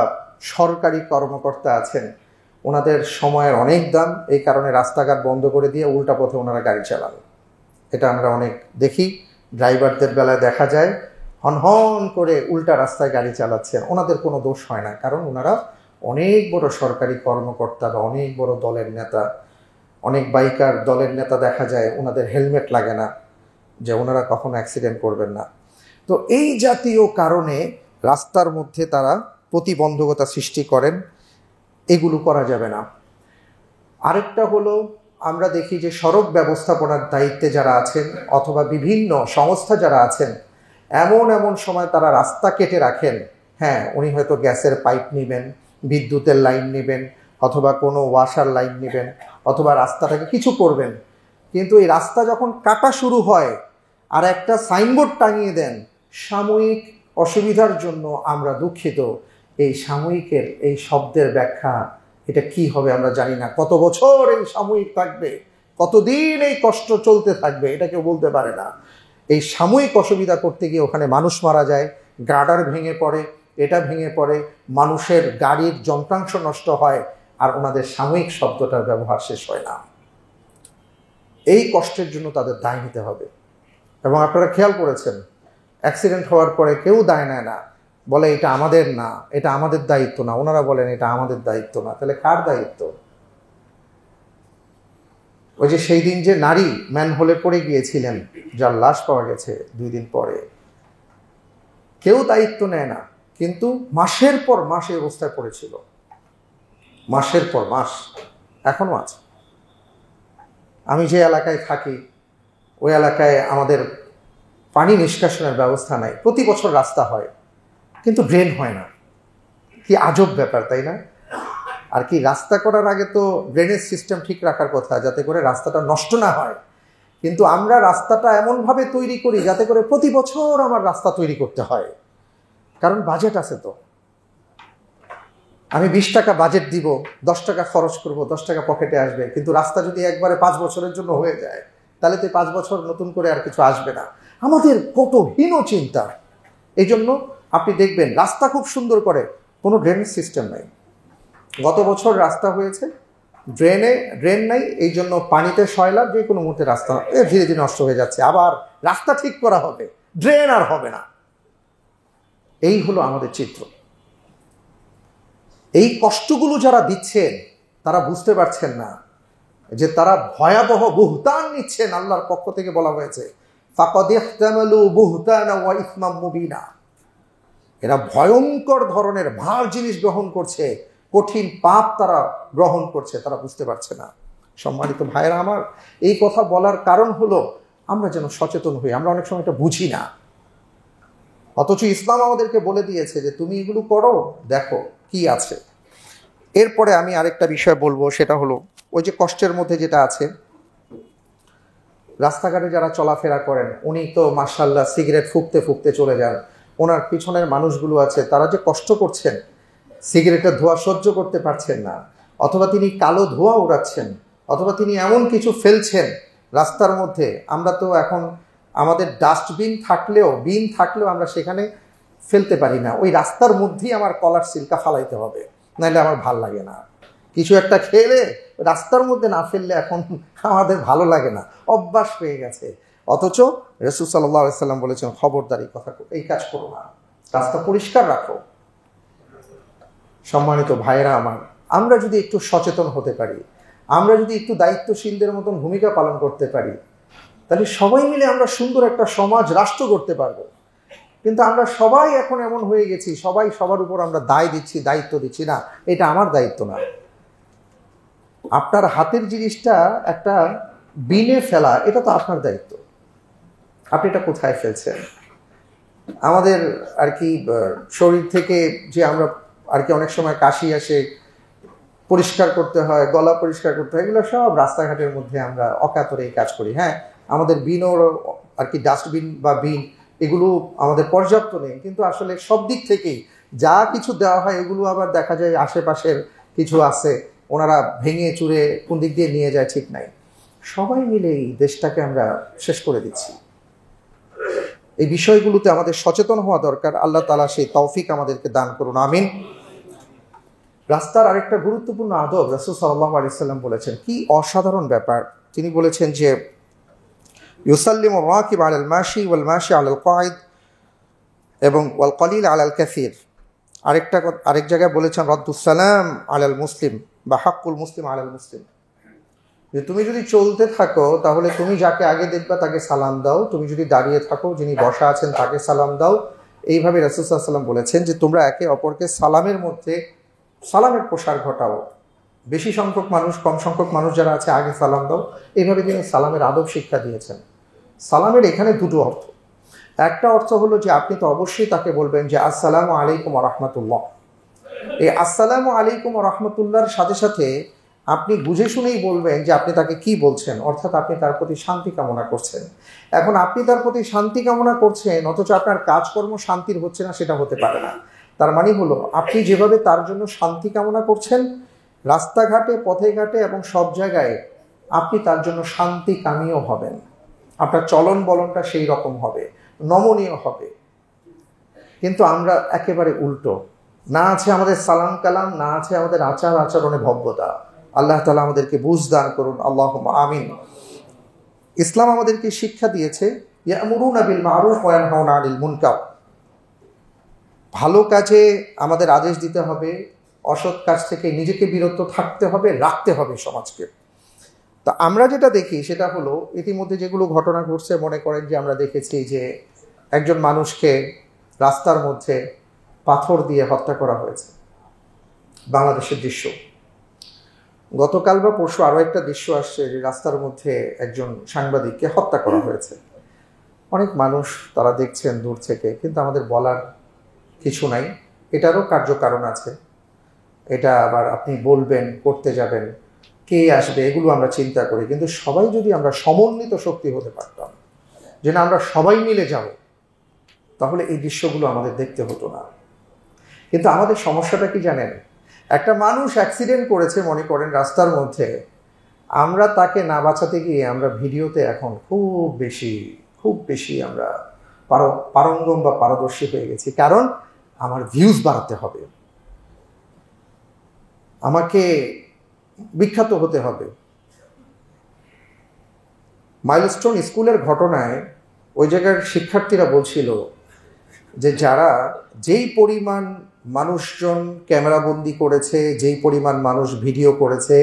সরকারি কর্মকর্তা আছেন, ওনাদের সময়ের অনেক দাম, এই কারণে রাস্তাঘাট বন্ধ করে দিয়ে উল্টা পথে ওনারা গাড়ি চালান। এটা আমরা অনেক দেখি। ড্রাইভারদের বেলায় দেখা যায় হন করে উল্টা রাস্তায় গাড়ি চালাচ্ছেন, ওনাদের কোনো দোষ হয় না, কারণ ওনারা অনেক বড় সরকারি কর্মকর্তা বা অনেক বড় দলের নেতা। অনেক বাইকার দলের নেতা দেখা যায় ওনাদের হেলমেট লাগে না, যে ওনারা কখনো অ্যাক্সিডেন্ট করবেন না। তো এই জাতীয় কারণে রাস্তার মধ্যে তারা প্রতিবন্ধকতা সৃষ্টি করেন, এগুলো করা যাবে না। আরেকটা হলো আমরা দেখি যে সড়ক ব্যবস্থাপনার দায়িত্বে যারা আছেন অথবা বিভিন্ন সংস্থা যারা আছেন, এমন এমন সময় তারা রাস্তা কেটে রাখেন। হ্যাঁ, উনি হয়তো গ্যাসের পাইপ নেবেন, বিদ্যুতের লাইন নেবেন অথবা কোনো ওয়াশার লাইন নেবেন অথবা রাস্তাটাকে কিছু করবেন, কিন্তু এই রাস্তা যখন কাটা শুরু হয় আর একটা সাইনবোর্ড টাঙিয়ে দেন সাময়িক অসুবিধার জন্য আমরা দুঃখিত, এই সাময়িকের এই শব্দের ব্যাখ্যা এটা কি হবে আমরা জানি না। কত বছর এই সাময়িক থাকবে, কতদিন এই কষ্ট চলতে থাকবে, এটা কেউ বলতে পারে না। এই সাময়িক অসুবিধা করতে গিয়ে ওখানে মানুষ মারা যায়, গার্ডার ভেঙে পড়ে, এটা ভেঙে পড়ে, মানুষের গাড়ির যন্ত্রাংশ নষ্ট হয়, আর ওনাদের সাময়িক শব্দটার ব্যবহার শেষ হয় না। এই কষ্টের জন্য তাদের দায় নিতে হবে। এবং আপনারা খেয়াল করেছেন, অ্যাক্সিডেন্ট হওয়ার পরে কেউ দায় নেয় না, বলে এটা আমাদের না, এটা আমাদের দায়িত্ব না। ওনারা বলেন এটা আমাদের দায়িত্ব না। তাহলে কার দায়িত্ব? ওই যে সেই দিন যে নারী ম্যানহোলে পড়ে গিয়েছিলেন, যার লাশ পাওয়া গেছে 2 দিন পরে, কেউ দায়িত্ব নেয় না, কিন্তু মাসের পর মাস এই অবস্থায় পড়েছিল, মাসের পর মাস, এখনো আছে। আমি যে এলাকায় থাকি ওই এলাকায় আমাদের পানি নিষ্কাশনের ব্যবস্থা নাই। প্রতি বছর রাস্তা হয় কিন্তু ড্রেন হয় না। কি আজব ব্যাপার, তাই না? আর কি, রাস্তা করার আগে তো ড্রেনেজ সিস্টেম ঠিক রাখার কথা, যাতে করে রাস্তাটা নষ্ট না হয়। কিন্তু আমরা রাস্তাটা এমনভাবে তৈরি করি যাতে করে প্রতি বছর আমার রাস্তা তৈরি করতে হয়, কারণ বাজেট আছে। তো আমি 20 টাকা বাজেট দিব, 10 টাকা খরচ করব, 10 টাকা পকেটে আসবে, কিন্তু রাস্তা যদি একবারে 5 বছরের জন্য হয়ে যায়, তাহলে তো 5 বছর নতুন করে আর কিছু আসবে না। আমাদের কত হীন চিন্তা। এই জন্য আপনি দেখবেন রাস্তা খুব সুন্দর করে, কোনো ড্রেনেজ সিস্টেম নাই। গত বছর রাস্তা হয়েছে, ড্রেন নাই, এই জন্য পানিতে সয়লাভ, যে কোনো মুহূর্তে রাস্তা ধীরে ধীরে নষ্ট হয়ে যাচ্ছে। আবার রাস্তা ঠিক করা হবে, ড্রেন আর হবে না। এই হলো আমাদের চিত্র। এই কষ্টগুলো যারা দিচ্ছেন তারা বুঝতে পারছেন না যে তারা ভয়াবহ বুহতান নিচ্ছেন। আল্লাহর পক্ষ থেকে বলা হয়েছে ফাকাদ ইহতামালু বুহতানা ওয়া ইসমান মুবিনা। এরা ভয়ঙ্কর ধরনের ভার জিনিস গ্রহণ করছে, কঠিন পাপ তারা গ্রহণ করছে, তারা বুঝতে পারছে না। সম্মানিত ভাইয়েরা আমার, এই কথা বলার কারণ হলো আমরা যেন সচেতন হই। আমরা অনেক সময় এটা বুঝি না, অথচ ইসলাম আমাদেরকে বলে দিয়েছে যে তুমি এগুলো করো, দেখো কি আছে। এরপরে আমি আরেকটা বিষয় বলবো, সেটা হলো ওই যে কষ্টের মধ্যে যেটা আছে, রাস্তাঘাটে যারা চলাফেরা করেন, উনি তো মাশাআল্লাহ সিগারেট ফুঁকতে ফুঁকতে চলে যান। ওনার পিছনের মানুষগুলো আছে, তারা যে কষ্ট করছেন, সিগারেটের ধোঁয়া সহ্য করতে পারছেন না, অথবা তিনি কালো ধোঁয়া উড়াচ্ছেন, অথবা তিনি এমন কিছু ফেলছেন রাস্তার মধ্যে। আমরা তো এখন আমাদের ডাস্টবিন থাকলেও, বিন থাকলেও আমরা সেখানে ফেলতে পারি না। ওই রাস্তার মধ্যেই আমার কলার সিল্কা ফালাইতে হবে, নাহলে আমার ভাল লাগে না। কিছু একটা খেলে রাস্তার মধ্যে না ফেললে এখন আমাদের ভালো লাগে না, অভ্যাস হয়ে গেছে। অথচ রাসূল সাল্লাল্লাহু আলাইহি সাল্লাম বলেছেন খবরদার এই কথা, এই কাজ করো না, রাস্তা পরিষ্কার রাখো। সম্মানিত ভাইয়েরা আমার, আমরা যদি একটু সচেতন হতে পারি, আমরা যদি একটু দায়িত্বশীলদের মতন ভূমিকা পালন করতে পারি, তাহলে সবাই মিলে আমরা সুন্দর একটা সমাজ, রাষ্ট্র করতে পারবো। কিন্তু আমরা সবাই এখন এমন হয়ে গেছি, সবাই সবার উপর আমরা দায় দিচ্ছি, দায়িত্ব দিচ্ছি। না, এটা আমার দায়িত্ব না। আপনার হাতের জিনিসটা একটা বিনে ফেলা, এটা তো আপনার দায়িত্ব। আপনি এটা কোথায় ফেলছেন? আমাদের আর কি শরীর থেকে যে আমরা আর কি অনেক সময় কাশি আসে, পরিষ্কার করতে হয়, গলা পরিষ্কার করতে হয়, এগুলো সব রাস্তাঘাটের মধ্যে আমরা অকাতরে এই কাজ করি। হ্যাঁ, আমাদের বিনও আর কি ডাস্টবিন বা বিন এগুলো আমাদের পর্যাপ্ত নেই, কিন্তু আসলে সব দিক থেকেই যা কিছু দেওয়া হয় এগুলো আবার দেখা যায় আশেপাশের কিছু আছে, ওনারা ভেঙে চুরে কোন দিক দিয়ে নিয়ে যায় ঠিক নাই। সবাই মিলে এই দেশটাকে আমরা শেষ করে দিচ্ছি। এই বিষয়গুলোতে আমাদের সচেতন হওয়া দরকার। আল্লাহ তাআলা সেই তৌফিক আমাদেরকে দান করুন, আমিন। রাস্তার আরেকটা গুরুত্বপূর্ণ আদব রাসূল সাল্লাল্লাহু আলাইহি সাল্লাম বলেছেন, কি অসাধারণ ব্যাপার। তিনি বলেছেন যে ইউসাল্লিমু রাকিব আলাল মাশি ওয়াল মাশি আলাল কাঈদ এবং ওয়াল কলিল আলাল কাসীর। আরেক জায়গায় বলেছেন রদ্দুস সালাম আলাল মুসলিম বা হাক্কুল মুসলিম আলাল মুসলিম, যে তুমি যদি চলতে থাকো তাহলে তুমি যাকে আগে দেখবা তাকে সালাম দাও, তুমি যদি দাঁড়িয়ে থাকো যিনি বসা আছেন তাকে সালাম দাও। এইভাবে রাসূল সাল্লাল্লাহু আলাইহি সাল্লাম বলেছেন যে তোমরা একে অপরকে সালামের মধ্যে সালামের প্রসার ঘটাও। বেশি সংখ্যক মানুষ, কম সংখ্যক মানুষ যারা আছে আগে সালাম দাও। এইভাবে তিনি সালামের আদব শিক্ষা দিয়েছেন। সালামের এখানে দুটো অর্থ। একটা অর্থ হলো যে আপনি তো অবশ্যই তাকে বলবেন যে আসসালামু আলাইকুম ওয়া রাহমাতুল্লাহ। এই আসসালামু আলাইকুম ওয়া রাহমাতুল্লাহর সাথে সাথে আপনি বুঝে শুনেই বলবেন যে আপনি তাকে কি বলছেন, অর্থাৎ আপনি তার প্রতি শান্তি কামনা করছেন। এখন আপনি তার প্রতি শান্তি কামনা করছেন, অথচ আপনার কাজকর্ম শান্তির হচ্ছে না, সেটা হতে পারে না। তার মানে হলো আপনি যেভাবে তার জন্য শান্তি কামনা করছেন, রাস্তাঘাটে পথে ঘাটে এবং সব জায়গায় আপনি তার জন্য শান্তি কামীও হবেন। আপনার চলন বলনটা সেই রকম হবে, নমনীয় হবে। কিন্তু আমরা একেবারে উল্টো, না আছে আমাদের সালাম কালাম, না আছে আমাদের আচার আচরণে ভব্যতা। আল্লাহ তাআলা আমাদেরকে বুঝ দান করুন, আল্লাহুম্মা আমিন। ইসলাম আমাদেরকে শিক্ষা দিয়েছে ইয়ামুরুনা বিল মারুফ ওয়া ইয়ানহাউনা আনিল মুনকার। ভালো কাজে আমাদের আদেশ দিতে হবে, অসৎ কাজ থেকে নিজেকে বিরত থাকতে হবে, রাখতে হবে সমাজকে। তা আমরা যেটা দেখি সেটা হলো, ইতিমধ্যে যেগুলো ঘটনা ঘটছে, মনে করেন যে আমরা দেখেছি যে একজন মানুষকে রাস্তার মধ্যে পাথর দিয়ে হত্যা করা হয়েছে, বাংলাদেশের দৃশ্য। গতকাল বা পরশু আরও একটা দৃশ্য আসছে যে রাস্তার মধ্যে একজন সাংবাদিককে হত্যা করা হয়েছে। অনেক মানুষ তারা দেখছেন দূর থেকে, কিন্তু আমাদের বলার কিছু নাই। এটারও কার্যকারণ আছে, এটা আবার আপনি বলবেন, করতে যাবেন, কে আসবে, এগুলো আমরা চিন্তা করি। কিন্তু সবাই যদি আমরা সমন্বিত শক্তি হতে পারতাম, যে না আমরা সবাই মিলে যাব, তাহলে এই দৃশ্যগুলো আমাদের দেখতে হতো না। কিন্তু আমাদের সমস্যাটা কি জানেন, একটা মানুষ অ্যাক্সিডেন্ট করেছে মনে করেন রাস্তার মধ্যে, আমরা তাকে না বাঁচাতে গিয়ে আমরা ভিডিওতে এখন খুব বেশি আমরা পারঙ্গম বা পারদর্শী হয়ে গেছি। কারণ আমার ভিউজ বাড়াতে হবে, আমাকে বিখ্যাত হতে হবে। মাইলস্টোন স্কুলের ঘটনায় ওই জায়গার শিক্ষার্থীরা বলছিল যে যারা যেই পরিমাণ মানুষজন ক্যামেরাবন্দি করেছে, যেই পরিমাণ মানুষ ভিডিও করেছে,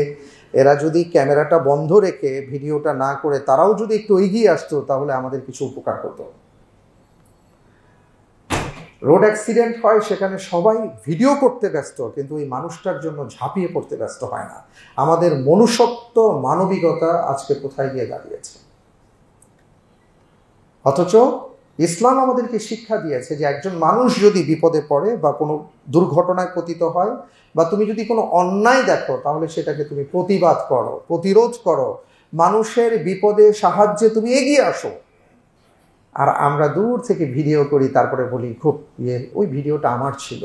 এরা যদি ক্যামেরাটা বন্ধ রেখে ভিডিওটা না করে তারাও যদি একটু এগিয়ে আসতো, তাহলে আমাদের কিছু উপকার হতো। রোড অ্যাক্সিডেন্ট হয়, সেখানে সবাই ভিডিও করতে ব্যস্ত, কিন্তু ওই মানুষটার জন্য ঝাঁপিয়ে পড়তে ব্যস্ত হয় না। আমাদের মনুষ্যত্ব, মানবিকতা আজকে কোথায় গিয়ে দাঁড়িয়েছে? অথচ ইসলাম আমাদেরকে শিক্ষা দিয়েছে যে একজন মানুষ যদি বিপদে পড়ে বা কোনো দুর্ঘটনায় পতিত হয়, বা তুমি যদি কোনো অন্যায় দেখো, তাহলে সেটাকে তুমি প্রতিবাদ করো, প্রতিরোধ করো, মানুষের বিপদে সাহায্যে তুমি এগিয়ে আসো। আর আমরা দূর থেকে ভিডিও করি, তারপরে বলি খুব ওই ভিডিওটা আমার ছিল।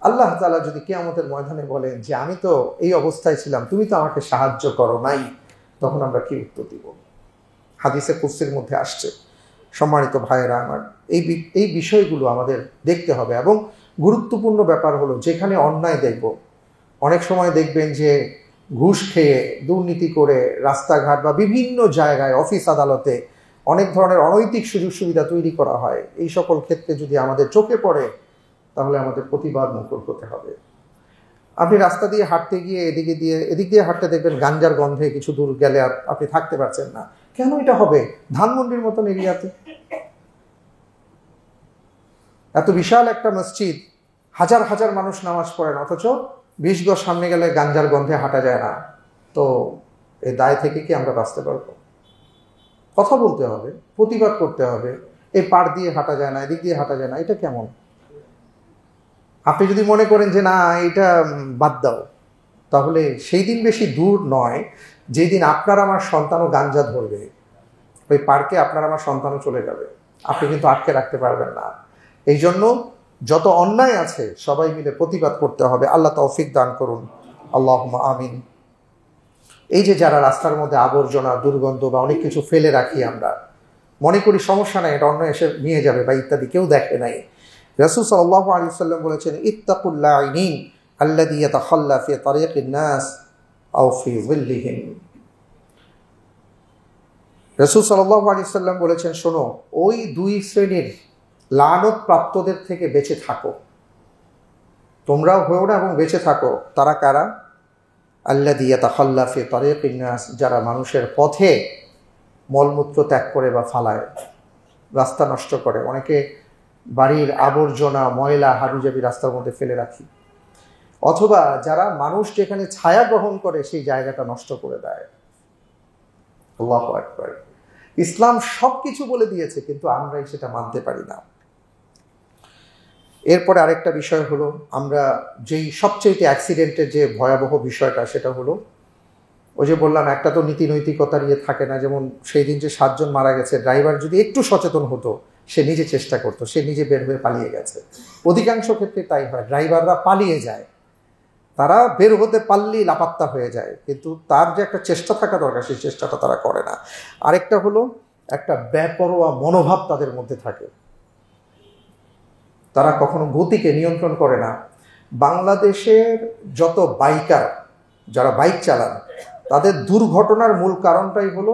আল্লাহ তাআলা যদি কিয়ামতের ময়দানে বলেন যে আমি তো এই অবস্থায় ছিলাম, তুমি তো আমাকে সাহায্য করো নাই, তখন আমরা কি উত্তর দিব? হাদিসে কুদসির মধ্যে আসছে। সম্মানিত ভাইয়েরা আমার, এই বিষয়গুলো আমাদের দেখতে হবে। এবং গুরুত্বপূর্ণ ব্যাপার হলো, যেখানে অন্যায় দেখব, অনেক সময় দেখবেন যে ঘুষ খেয়ে, দুর্নীতি করে রাস্তাঘাট বা বিভিন্ন জায়গায়, অফিস আদালতে অনেক ধরনের অনৈতিক সুযোগ সুবিধা তৈরি করা হয়। এই সকল ক্ষেত্রে যদি আমাদের চোখে পড়ে, তাহলে আমাদের প্রতিবাদ মুখর হতে হবে। আপনি রাস্তা দিয়ে হাঁটতে গিয়ে এদিক দিয়ে হাঁটতে দেখবেন গাঞ্জার গন্ধে কিছু দূর গেলে আর আপনি থাকতে পারছেন না। কেন এটা হবে? ধানমন্ডির মতন এরিয়াতে এত বিশাল একটা মসজিদ, হাজার হাজার মানুষ নামাজ পড়েন, অথচ 20 গজ সামনে গেলে গাঞ্জার গন্ধে হাঁটা যায় না। তো এই দায় থেকে কি আমরা বাঁচতে পারবো? কথা বলতে হবে, প্রতিবাদ করতে হবে। এই পাড় দিয়ে হাঁটা যায় না, এদিক দিয়ে হাঁটা যায় না, এটা কেমন? আপনি যদি মনে করেন যে না এটা বাদ দাও, তাহলে সেই দিন বেশি দূর নয় যেই দিন আপনার আমার সন্তানও গাঞ্জা ধরবে, ওই পার্কে আপনার আমার সন্তানও চলে যাবে, আপনি কিন্তু আটকে রাখতে পারবেন না। এই জন্য যত অন্যায় আছে সবাই মিলে প্রতিবাদ করতে হবে। আল্লাহ তৌফিক দান করুন, আল্লাহুম্মা আমিন। এই যে যারা রাস্তার মধ্যে আবর্জনা, দুর্গন্ধ বা অনেক কিছু ফেলে রাখি, আমরা মনে করি সমস্যা নাই, এটা অন্য এসে নিয়ে যাবে বা ইত্যাদি, কেউ দেখে নাই। রাসূল সাল্লাল্লাহু আলাইহি ওয়াসাল্লাম বলেছেন, ইত্তাকুল লাঈনিন আল্লাযী ইয়াতাখাল্লা ফি তারিকিন নাস আও ফি যিল্লিহিম। রাসূল সাল্লাল্লাহু আলাইহি ওয়াসাল্লাম বলেছেন, শোনো, ওই দুই শ্রেণীর লানত প্রাপ্তদের থেকে বেঁচে থাকো, তোমরাও হয়েও না এবং বেঁচে থাকো। তারা কারা? আল্লাযী ইয়াতাখাল্লা ফি তারিকিন নাস, যারা মানুষের পথে মলমূত্র ত্যাগ করে বা ফালায়, রাস্তা নষ্ট করে। অনেকে বাড়ির আবর্জনা, ময়লা, হাবিজাবি রাস্তার মধ্যে ফেলে রাখি, অথবা যারা মানুষ যেখানে ছায়া গ্রহণ করে সেই জায়গাটা নষ্ট করে দেয়। আল্লাহু আকবার। ইসলাম সব কিছু বলে দিয়েছে, কিন্তু আমরাই সেটা মানতে পারি না। এরপরে আরেকটা বিষয় হলো, আমরা যেই সবচেয়ে অ্যাক্সিডেন্টের যে ভয়াবহ বিষয়টা, সেটা হলো ওই যে বললাম, একটা তো নীতি নৈতিকতার থাকে না। যেমন সেই দিন যে 7 জন মারা গেছে, ড্রাইভার যদি একটু সচেতন হতো, সে নিজে চেষ্টা করতো, সে নিজে বের হয়ে পালিয়ে গেছে। অধিকাংশ ক্ষেত্রে তাই হয়, ড্রাইভাররা পালিয়ে যায়, তারা বের হতে পারলেই লাপাত্তা হয়ে যায়, কিন্তু তার যে একটা চেষ্টা থাকা দরকার সেই চেষ্টাটা তারা করে না। আরেকটা হলো একটা বেপরোয়া মনোভাব তাদের মধ্যে থাকে, তারা কখনো গতিকে নিয়ন্ত্রণ করে না। বাংলাদেশের যত বাইকার যারা বাইক চালান তাদের দুর্ঘটনার মূল কারণটাই হলো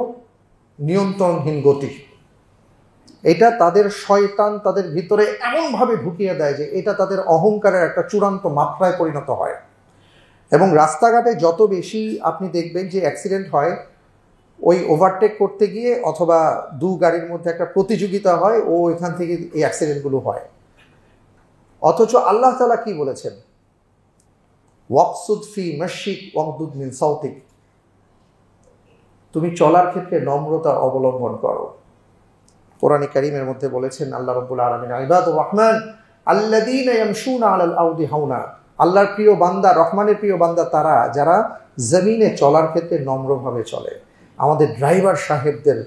নিয়ন্ত্রণহীন গতি। এটা তাদের শয়তান তাদের ভিতরে এমনভাবে ঢুকিয়ে দেয় যে এটা তাদের অহংকারের একটা চূড়ান্ত মাত্রায় পরিণত হয়। এবং রাস্তাঘাটে যত বেশি আপনি দেখবেন যে অ্যাক্সিডেন্ট হয়, ওই ওভারটেক করতে গিয়ে অথবা দু গাড়ির মধ্যে একটা প্রতিযোগিতা হয়, ও এখান থেকে এই অ্যাক্সিডেন্টগুলো হয়। অথচ আল্লাহ তাআলা কি বলেছেন, ওয়াকসুদ ফি মাশিক ওয়াগদুদ মিন সাউতিক, তুমি চলার ক্ষেত্রে নম্রতা অবলম্বন করো। কোরআনে কারীমের মধ্যে বলেছেন আল্লাহ রাব্বুল আলামিন, ইবাদুর রহমান আল্লাযীনা ইয়ামশুনা আলাল আরদি হাওনা, আল্লাহর প্রিয় বান্দা, রহমানের প্রিয় বান্দা তারা যারা জমিনে চলার ক্ষেত্রে নম্রভাবে চলে। আমাদের ড্রাইভার সাহেবদের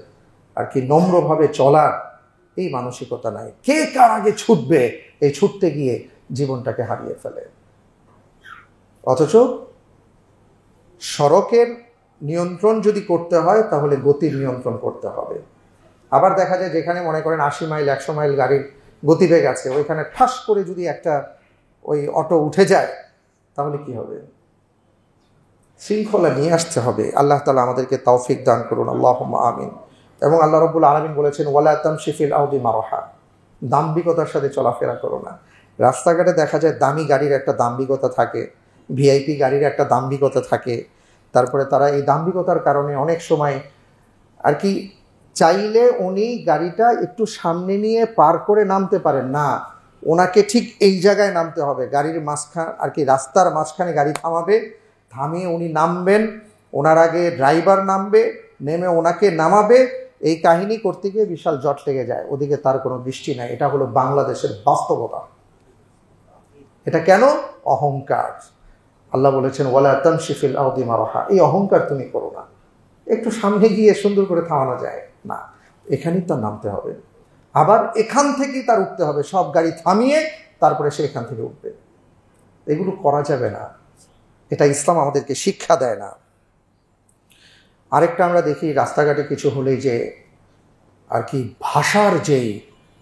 আর কি নম্রভাবে চলার এই মানসিকতা নাই, কে কার আগে ছুটবে এই ছুটতে গিয়ে জীবনটাকে হারিয়ে ফেলে। অথচ সড়কের নিয়ন্ত্রণ যদি করতে হয় তাহলে গতির নিয়ন্ত্রণ করতে হবে। আবার দেখা যায় যেখানে মনে করেন 80 মাইল 100 মাইল গাড়ির গতিবেগ আছে, ওইখানে ঠাস করে যদি একটা ওই অটো উঠে যায় তাহলে কি হবে? শৃঙ্খলা নিয়ে আসতে হবে। আল্লাহ তাআলা আমাদেরকে তৌফিক দান করুন, আল্লাহুম্মা আমিন। এবং আল্লাহ রাব্বুল আলামিন বলেছেন, ওয়ালা তামশি ফিল আরদি মারহা, দাম্ভিকতার সাথে চলাফেরা করো না। রাস্তাঘাটে দেখা যায় দামি গাড়ির একটা দাম্ভিকতা থাকে, ভিআইপি গাড়ির একটা দাম্ভিকতা থাকে। তারপরে তারা এই দাম্ভিকতার কারণে অনেক সময় আর কি চাইলে উনি গাড়িটা একটু সামনে নিয়ে পার করে নামতে পারেন না, ওনাকে ঠিক এই জায়গায় নামতে হবে, গাড়ির মাঝখানে আর কি রাস্তার মাঝখানে গাড়ি থামাবে, থামিয়ে উনি নামবেন, ওনার আগে ড্রাইভার নামবে, নেমে ওনাকে নামাবে। এই কাহিনী করতে গিয়ে বিশাল জট লেগে যায়, ওদিকে তার কোনো দৃষ্টি নাই। এটা হলো বাংলাদেশের বাস্তবতা। এটা কেন? অহংকার। আল্লাহ বলেছেন, ওয়ালা তামশি ফিল আরদি মারহা, এই অহংকার তুমি করো না। একটু সামনে গিয়ে সুন্দর করে থামানো যায় না, এখানেই তার নামতে হবে, আবার এখান থেকেই তার উঠতে হবে, সব গাড়ি থামিয়ে তারপরে সে এখান থেকে উঠবে। এগুলো করা যাবে না, এটা ইসলাম আমাদেরকে শিক্ষা দেয় না। আরেকটা আমরা দেখি রাস্তাঘাটে কিছু হলেই যে আর কি ভাষার যেই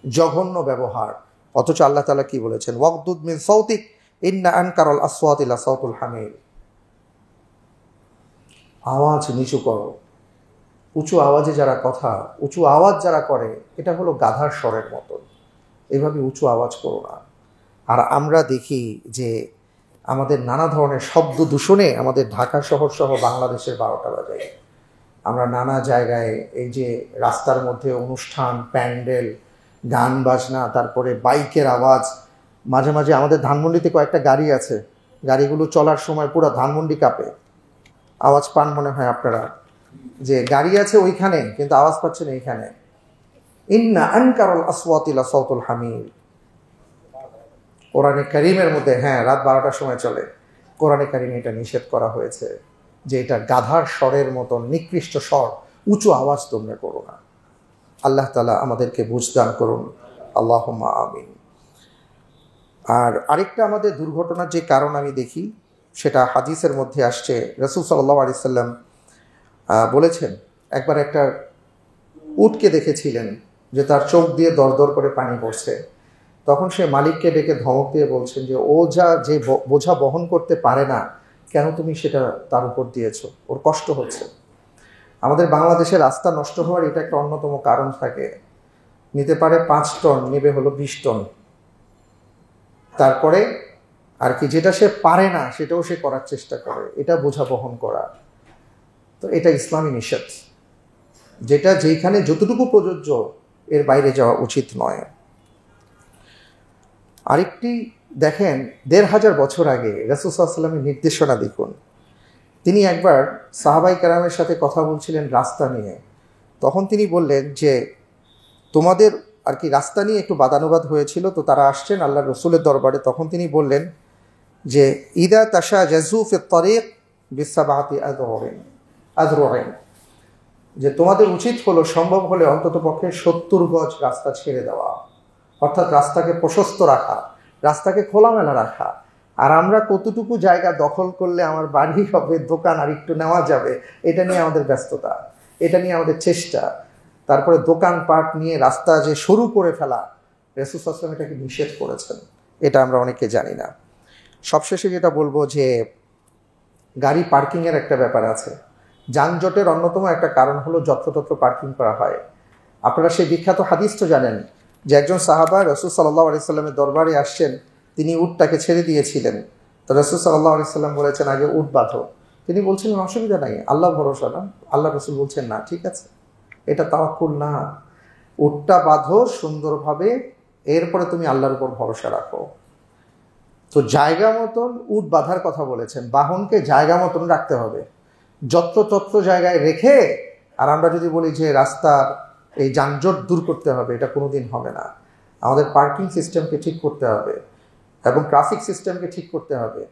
জঘন্য ব্যবহার, অথচ আল্লাহ তাআলা কি বলেছেন, ওয়াগদুদ মিন সাউতিক ইন্না আনকারাল আসওয়াতি লা সাউতুল হামির, আওয়াজ নিচু করো। উঁচু আওয়াজে যারা কথা, উঁচু আওয়াজ যারা করে, এটা হলো গাধার স্বরের মতন, এইভাবে উঁচু আওয়াজ করো না। আর আমরা দেখি যে আমাদের নানা ধরনের শব্দ দূষণে আমাদের ঢাকা শহর সহ বাংলাদেশের 12টা বাজায়। আমরা নানা জায়গায় এই যে রাস্তার মধ্যে অনুষ্ঠান, প্যান্ডেল, গান বাজনা, তারপরে বাইকের আওয়াজ। মাঝে মাঝে আমাদের ধানমন্ডিতে কয়েকটা গাড়ি আছে, গাড়িগুলো চলার সময় পুরো ধানমন্ডি কাঁপে। আওয়াজ পান মনে হয় আপনারা, যে গাড়ি আছে ওইখানে কিন্তু আওয়াজ পাচ্ছেন এইখানে। ইন্না আনকারাল আসওয়াতি লা সাউতুল হামির, কোরআনে কারীমের মধ্যে, হ্যাঁ রাত 12টার সময় চলে, কোরআনে কারীমে এটা নিষেধ করা হয়েছে যে এটা গাধার স্বরের মতন নিকৃষ্ট স্বর, উঁচু আওয়াজ তোমরা করো না। আল্লাহ তাআলা আমাদেরকে বুঝদান করুন, আল্লাহুম্মা আমিন। আর আরেকটা আমাদের দুর্ঘটনার যে কারণ আমি দেখি সেটা হাদিসের মধ্যে আসছে। রাসূল সাল্লাল্লাহু আলাইহি সাল্লাম বলেছেন, একবার একটা উটকে দেখেছিলেন যে তার চোখ দিয়ে দরদর করে পানি পড়ছে। তখন সে মালিককে ডেকে ধমক দিয়ে বলছেন যে ও যে বোঝা বহন করতে পারে না, কেন তুমি সেটা তার উপর দিয়েছো, ওর কষ্ট হচ্ছে। আমাদের বাংলাদেশে রাস্তা নষ্ট হওয়ার এটা একটা অন্যতম কারণ থাকে। নিতে পারে 5 টন, নেবে হলো 20 টন। তারপরে আর কি যেটা সে পারে না সেটাও সে করার চেষ্টা করে, এটা বোঝা বহন করা। তো এটা ইসলামী নিষেধ, যেটা যেখানে যতটুকু প্রযোজ্য এর বাইরে যাওয়া উচিত নয়। আরেকটি দেখেন, 1500 বছর আগে রাসূল সাল্লাল্লাহু আলাইহি ওয়াসাল্লামের নির্দেশনা দেখুন। তিনি একবার সাহাবায়ে কেরামের সাথে কথা বলছিলেন রাস্তা নিয়ে। তখন তিনি বললেন যে তোমাদের আর কি রাস্তা নিয়ে একটু বাদানুবাদ হয়েছিল, তো তারা আসছেন আল্লাহর রাসূলের দরবারে। তখন তিনি বললেন যে ইদা তাশাজাজু ফিত তারিক বিসাবাতি আযরুইন, যে তোমাদের উচিত হলো সম্ভব হলে অন্ততপক্ষে 70 গজ রাস্তা ছেড়ে দেওয়া, অর্থাৎ রাস্তাকে প্রশস্ত রাখা, রাস্তাকে খোলামেলা রাখা। আর আমরা কতটুকু জায়গা দখল করলে আমার বাড়ি হবে, দোকান আর একটু নেওয়া যাবে, এটা নিয়ে আমাদের ব্যস্ততা, এটা নিয়ে আমাদের চেষ্টা। তারপরে দোকানপাট নিয়ে রাস্তা যে সরু করে ফেলা, রাসূল সাল্লাল্লাহু আলাইহি ওয়াসাল্লাম এটাকে নিষেধ করেছেন, এটা আমরা অনেকে জানি না। সবশেষে যেটা বলবো যে গাড়ি পার্কিংয়ের একটা ব্যাপার আছে। যানজটের অন্যতম একটা কারণ হলো যত্রতত্র পার্কিং করা হয়। আপনারা সেই বিখ্যাত হাদিস তো জানেন যে একজন সাহাবা রাসূল সাল্লাল্লাহু আলাইহি সাল্লামের দরবারে আসছেন, তিনি উটটাকে ছেড়ে দিয়েছিলেন। তো রাসূল সাল্লাল্লাহু আলাইহি সাল্লাম বলেছেন, আগে উট বাঁধো। তিনি বলছিলেন, অসুবিধা নাই, আল্লাহ ভরসা না। আল্লাহ রাসূল বলছেন, না, ঠিক আছে, এটা তাওয়াক্কুল না, উটটা বাঁধো সুন্দরভাবে, এরপরে তুমি আল্লাহর উপর ভরসা রাখো। তো জায়গা মতন উট বাঁধার কথা বলেছেন, বাহনকে জায়গা মতন রাখতে হবে। যত্রতত্র জায়গায় রেখে আর আমরা যদি বলি যে রাস্তার এই যানজট দূর করতে হবে, এটা কোনোদিন হবে না। আমাদের পার্কিং সিস্টেমকে ঠিক করতে হবে এবং ট্রাফিক সিস্টেমকে ঠিক করতে হবে।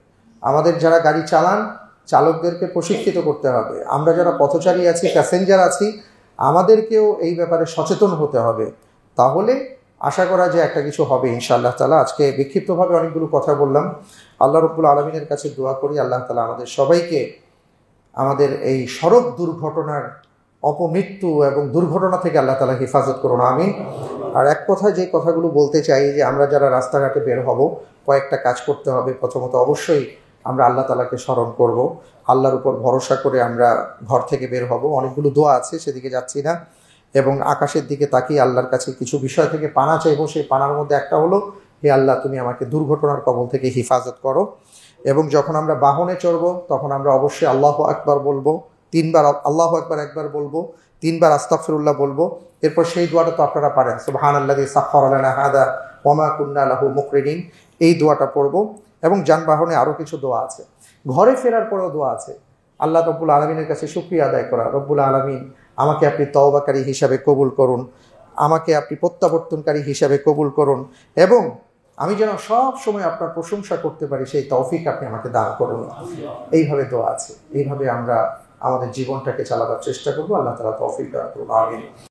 আমাদের যারা গাড়ি চালান, চালকদেরকে প্রশিক্ষিত করতে হবে। আমরা যারা পথচারী আছি, প্যাসেঞ্জার আছি, আমাদেরকেও এই ব্যাপারে সচেতন হতে হবে। তাহলে আশা করা যে একটা কিছু হবে ইনশাআল্লাহ তাআলা। আজকে বিক্ষিপ্তভাবে অনেকগুলো কথা বললাম। আল্লাহ রাব্বুল আলামিনের কাছে দোয়া করি আল্লাহ তাআলা আমাদের সবাইকে আমাদের এই সড়ক দুর্ঘটনার অপমৃত্যু এবং দুর্ঘটনা থেকে আল্লাহ তাআলা হেফাজত করুন, আমিন। আর এক কথায় যে কথাগুলো বলতে চাই যে আমরা যারা রাস্তাঘাটে বের হব, কয়েকটা কাজ করতে হবে। প্রথমত অবশ্যই আমরা আল্লাহ তাআলাকে স্মরণ করব, আল্লাহর উপর ভরসা করে আমরা ঘর থেকে বের হব। অনেকগুলো দোয়া আছে, সেদিকে যাচ্ছি না। এবং আকাশের দিকে তাকিয়ে আল্লাহর কাছে কিছু বিষয় থেকে পানা চাইব। সেই পানার মধ্যে একটা হলো, হে আল্লাহ, তুমি আমাকে দুর্ঘটনার কবল থেকে হেফাজত করো। এবং যখন আমরা বাহনে চড়ব তখন আমরা অবশ্যই আল্লাহু আকবার বলবো, 3 বার আল্লাহু আকবার একবার বলবো, 3 বার আস্তাগফিরুল্লাহ বলবো। এরপর সেই দোয়াটা তো আপনারা পারেন, সুবহানাল্লাযী সাখখারা লানা হাদা ওয়া মা কুন্না লাহু মুকরিনিন, এই দোয়াটা পড়বো। এবং যানবাহনে আরও কিছু দোয়া আছে, ঘরে ফেরার পরেও দোয়া আছে। আল্লাহ রব্বুল আলামিনের কাছে শুকরিয়া আদায় করা, রব্বুল আলামিন আমাকে আপনি তওবাকারী হিসাবে কবুল করুন, আমাকে আপনি প্রত্যাবর্তনকারী হিসাবে কবুল করুন, এবং আমি যেন সব সময় আপনার প্রশংসা করতে পারি, সেই তৌফিক আপনি আমাকে দান করুন। এইভাবে দোয়া আছে, এইভাবে আমরা আমাদের জীবনটাকে চালাবার চেষ্টা করবো। আল্লাহ তাআলা তৌফিক দান করুন, আমিন।